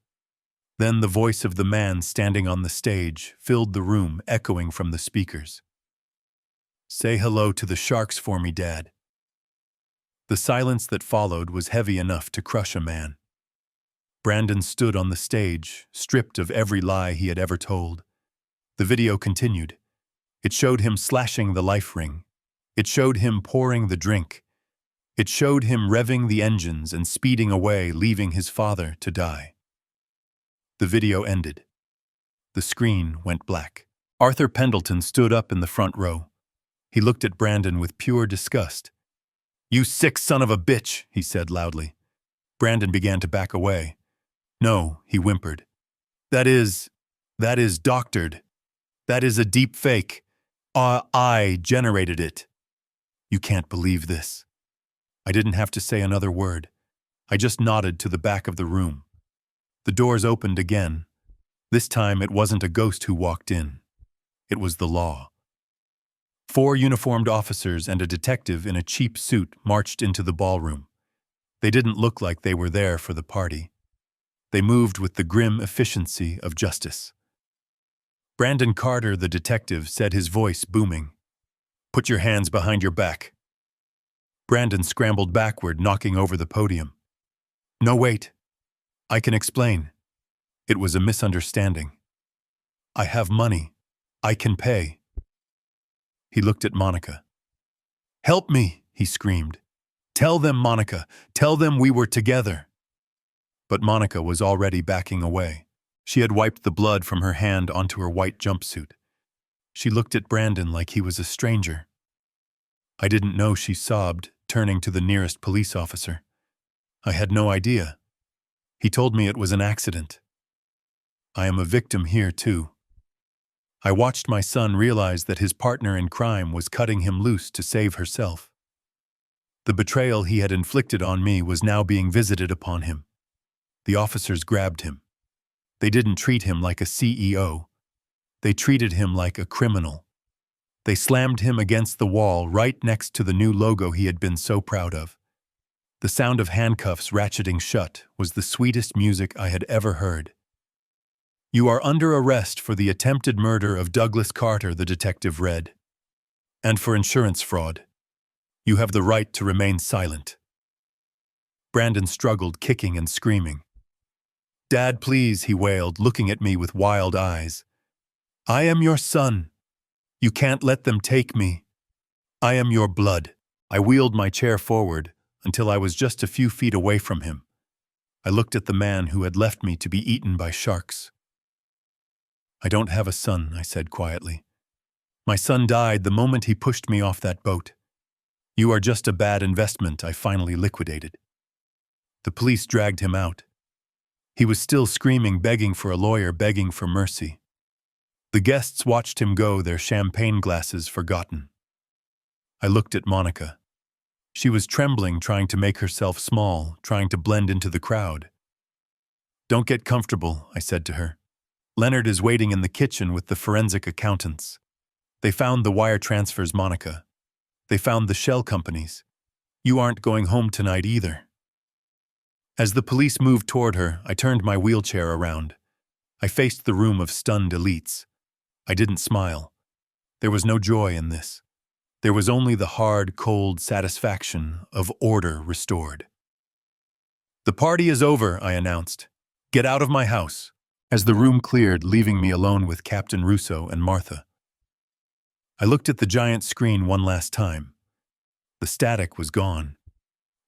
Then the voice of the man standing on the stage filled the room, echoing from the speakers. Say hello to the sharks for me, Dad. The silence that followed was heavy enough to crush a man. Brandon stood on the stage, stripped of every lie he had ever told. The video continued. It showed him slashing the life ring. It showed him pouring the drink. It showed him revving the engines and speeding away, leaving his father to die. The video ended. The screen went black. Arthur Pendleton stood up in the front row. He looked at Brandon with pure disgust. You sick son of a bitch, he said loudly. Brandon began to back away. No, he whimpered. That is doctored. That is a deep fake. I generated it. You can't believe this. I didn't have to say another word. I just nodded to the back of the room. The doors opened again. This time it wasn't a ghost who walked in. It was the law. 4 uniformed officers and a detective in a cheap suit marched into the ballroom. They didn't look like they were there for the party. They moved with the grim efficiency of justice. Brandon Carter, the detective, said, his voice booming. Put your hands behind your back. Brandon scrambled backward, knocking over the podium. No, wait. I can explain. It was a misunderstanding. I have money. I can pay. He looked at Monica. Help me, he screamed. Tell them, Monica. Tell them we were together. But Monica was already backing away. She had wiped the blood from her hand onto her white jumpsuit. She looked at Brandon like he was a stranger. I didn't know she sobbed, turning to the nearest police officer. I had no idea. He told me it was an accident. I am a victim here, too. I watched my son realize that his partner in crime was cutting him loose to save herself. The betrayal he had inflicted on me was now being visited upon him. The officers grabbed him. They didn't treat him like a CEO. They treated him like a criminal. They slammed him against the wall right next to the new logo he had been so proud of. The sound of handcuffs ratcheting shut was the sweetest music I had ever heard. "You are under arrest for the attempted murder of Douglas Carter," the detective read, "and for insurance fraud. You have the right to remain silent." Brandon struggled, kicking and screaming. "Dad, please," he wailed, looking at me with wild eyes. "I am your son. You can't let them take me. I am your blood." I wheeled my chair forward until I was just a few feet away from him. I looked at the man who had left me to be eaten by sharks. "I don't have a son," I said quietly. "My son died the moment he pushed me off that boat. You are just a bad investment," I finally liquidated. The police dragged him out. He was still screaming, begging for a lawyer, begging for mercy. The guests watched him go, their champagne glasses forgotten. I looked at Monica. She was trembling, trying to make herself small, trying to blend into the crowd. "Don't get comfortable," I said to her. "Leonard is waiting in the kitchen with the forensic accountants. They found the wire transfers, Monica. They found the shell companies. You aren't going home tonight either." As the police moved toward her, I turned my wheelchair around. I faced the room of stunned elites. I didn't smile. There was no joy in this. There was only the hard, cold satisfaction of order restored. "The party is over," I announced. "Get out of my house." As the room cleared, leaving me alone with Captain Russo and Martha. I looked at the giant screen one last time. The static was gone.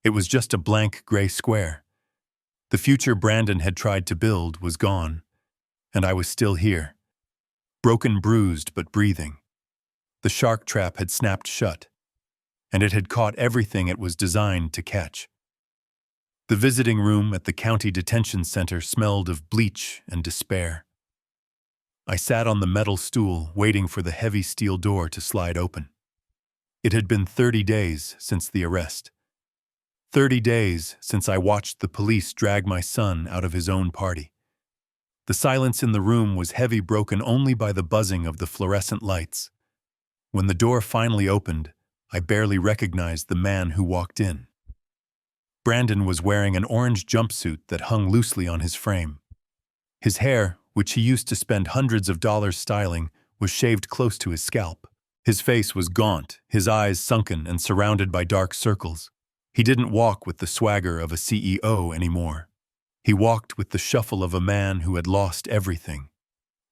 It was just a blank gray square. The future Brandon had tried to build was gone, and I was still here. Broken, bruised, but breathing. The shark trap had snapped shut, and it had caught everything it was designed to catch. The visiting room at the county detention center smelled of bleach and despair. I sat on the metal stool, waiting for the heavy steel door to slide open. It had been 30 days since the arrest. 30 days since I watched the police drag my son out of his own party. The silence in the room was heavy, broken only by the buzzing of the fluorescent lights. When the door finally opened, I barely recognized the man who walked in. Brandon was wearing an orange jumpsuit that hung loosely on his frame. His hair, which he used to spend hundreds of dollars styling, was shaved close to his scalp. His face was gaunt, his eyes sunken and surrounded by dark circles. He didn't walk with the swagger of a CEO anymore. He walked with the shuffle of a man who had lost everything.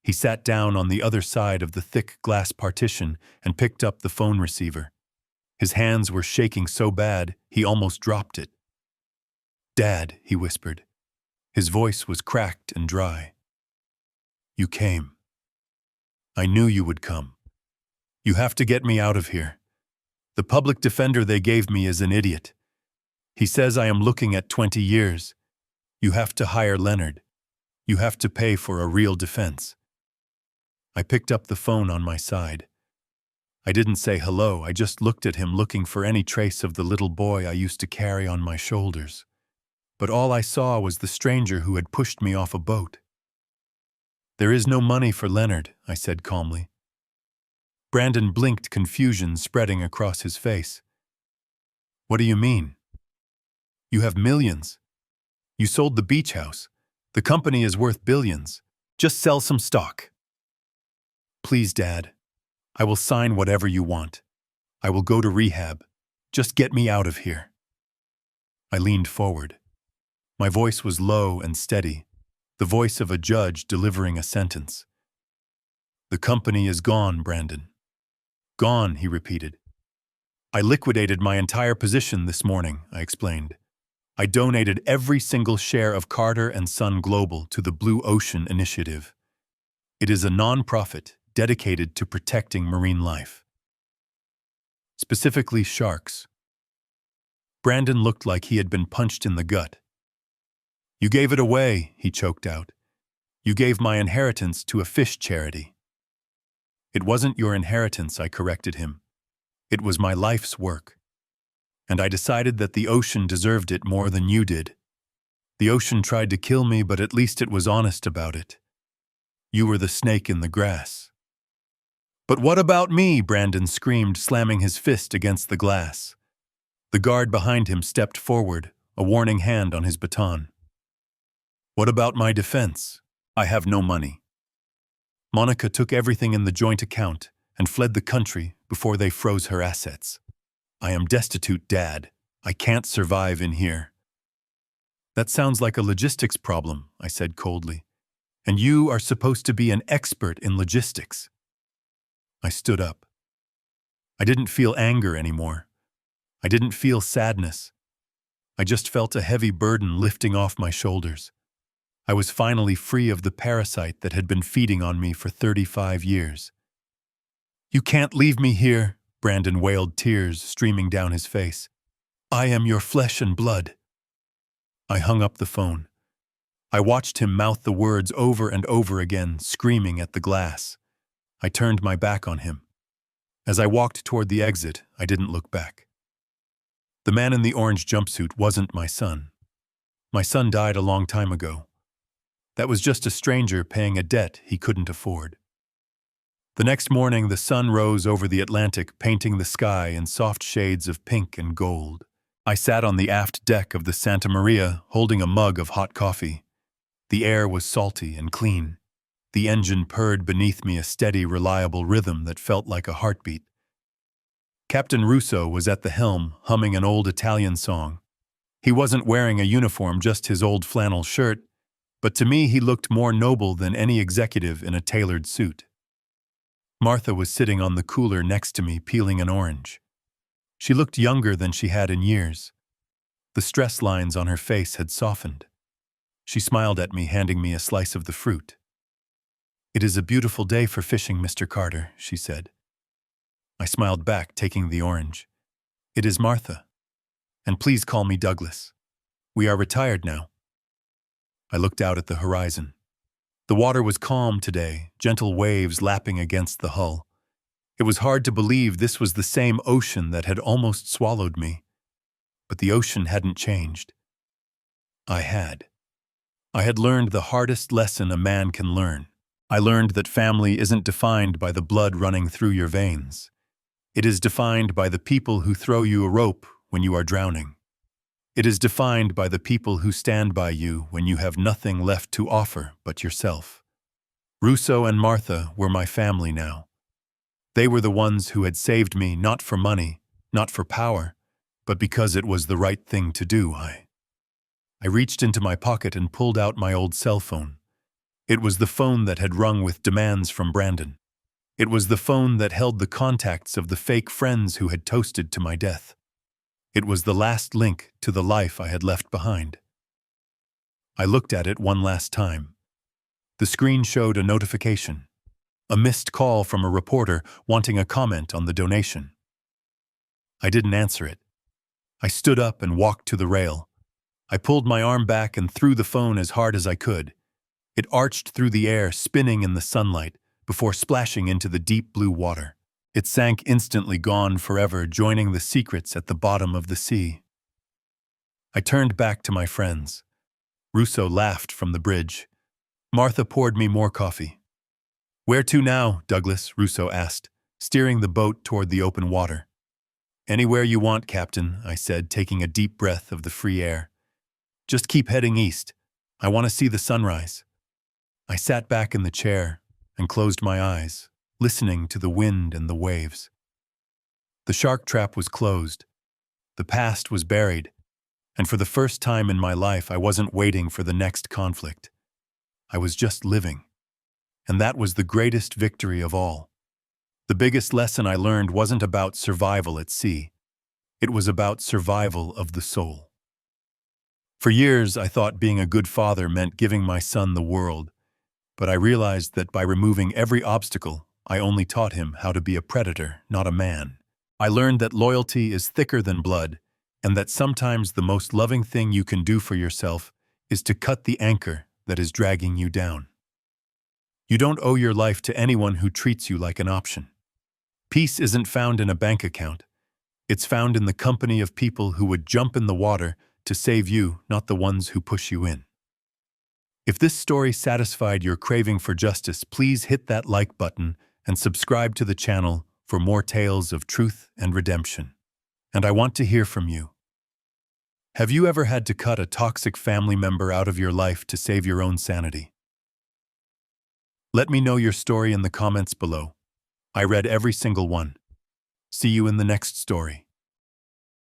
He sat down on the other side of the thick glass partition and picked up the phone receiver. His hands were shaking so bad he almost dropped it. "Dad," he whispered. His voice was cracked and dry. "You came. I knew you would come. You have to get me out of here. The public defender they gave me is an idiot. He says I am looking at 20 years. You have to hire Leonard. You have to pay for a real defense." I picked up the phone on my side. I didn't say hello, I just looked at him, looking for any trace of the little boy I used to carry on my shoulders. But all I saw was the stranger who had pushed me off a boat. "There is no money for Leonard," I said calmly. Brandon blinked, confusion spreading across his face. "What do you mean? You have millions. You sold the beach house. The company is worth billions. Just sell some stock." "Please, Dad. I will sign whatever you want. I will go to rehab. Just get me out of here." I leaned forward. My voice was low and steady, the voice of a judge delivering a sentence. "The company is gone, Brandon." "Gone," he repeated. "I liquidated my entire position this morning," I explained. "I donated every single share of Carter & Son Global to the Blue Ocean Initiative. It is a non-profit dedicated to protecting marine life, specifically sharks." Brandon looked like he had been punched in the gut. "You gave it away," he choked out. "You gave my inheritance to a fish charity." "It wasn't your inheritance," I corrected him. "It was my life's work. And I decided that the ocean deserved it more than you did. The ocean tried to kill me, but at least it was honest about it. You were the snake in the grass." "But what about me?" Brandon screamed, slamming his fist against the glass. The guard behind him stepped forward, a warning hand on his baton. "What about my defense? I have no money. Monica took everything in the joint account and fled the country before they froze her assets. I am destitute, Dad. I can't survive in here." "That sounds like a logistics problem," I said coldly. "And you are supposed to be an expert in logistics." I stood up. I didn't feel anger anymore. I didn't feel sadness. I just felt a heavy burden lifting off my shoulders. I was finally free of the parasite that had been feeding on me for 35 years. "You can't leave me here," Brandon wailed, tears streaming down his face. "I am your flesh and blood." I hung up the phone. I watched him mouth the words over and over again, screaming at the glass. I turned my back on him. As I walked toward the exit, I didn't look back. The man in the orange jumpsuit wasn't my son. My son died a long time ago. That was just a stranger paying a debt he couldn't afford. The next morning, the sun rose over the Atlantic, painting the sky in soft shades of pink and gold. I sat on the aft deck of the Santa Maria, holding a mug of hot coffee. The air was salty and clean. The engine purred beneath me, a steady, reliable rhythm that felt like a heartbeat. Captain Russo was at the helm, humming an old Italian song. He wasn't wearing a uniform, just his old flannel shirt, but to me he looked more noble than any executive in a tailored suit. Martha was sitting on the cooler next to me, peeling an orange. She looked younger than she had in years. The stress lines on her face had softened. She smiled at me, handing me a slice of the fruit. "It is a beautiful day for fishing, Mr. Carter," she said. I smiled back, taking the orange. "It is Martha. And please call me Douglas. We are retired now." I looked out at the horizon. The water was calm today, gentle waves lapping against the hull. It was hard to believe this was the same ocean that had almost swallowed me. But the ocean hadn't changed. I had. I had learned the hardest lesson a man can learn. I learned that family isn't defined by the blood running through your veins. It is defined by the people who throw you a rope when you are drowning. It is defined by the people who stand by you when you have nothing left to offer but yourself. Russo and Martha were my family now. They were the ones who had saved me, not for money, not for power, but because it was the right thing to do. I reached into my pocket and pulled out my old cell phone. It was the phone that had rung with demands from Brandon. It was the phone that held the contacts of the fake friends who had toasted to my death. It was the last link to the life I had left behind. I looked at it one last time. The screen showed a notification, a missed call from a reporter wanting a comment on the donation. I didn't answer it. I stood up and walked to the rail. I pulled my arm back and threw the phone as hard as I could. It arched through the air, spinning in the sunlight, before splashing into the deep blue water. It sank instantly, gone forever, joining the secrets at the bottom of the sea. I turned back to my friends. Russo laughed from the bridge. Martha poured me more coffee. "Where to now, Douglas?" Russo asked, steering the boat toward the open water. "Anywhere you want, Captain," I said, taking a deep breath of the free air. "Just keep heading east. I want to see the sunrise." I sat back in the chair and closed my eyes, listening to the wind and the waves. The shark trap was closed. The past was buried, and for the first time in my life, I wasn't waiting for the next conflict. I was just living. And that was the greatest victory of all. The biggest lesson I learned wasn't about survival at sea. It was about survival of the soul. For years, I thought being a good father meant giving my son the world, but I realized that by removing every obstacle, I only taught him how to be a predator, not a man. I learned that loyalty is thicker than blood, and that sometimes the most loving thing you can do for yourself is to cut the anchor that is dragging you down. You don't owe your life to anyone who treats you like an option. Peace isn't found in a bank account. It's found in the company of people who would jump in the water to save you, not the ones who push you in. If this story satisfied your craving for justice, please hit that like button and subscribe to the channel for more tales of truth and redemption. And I want to hear from you. Have you ever had to cut a toxic family member out of your life to save your own sanity? Let me know your story in the comments below. I read every single one. See you in the next story.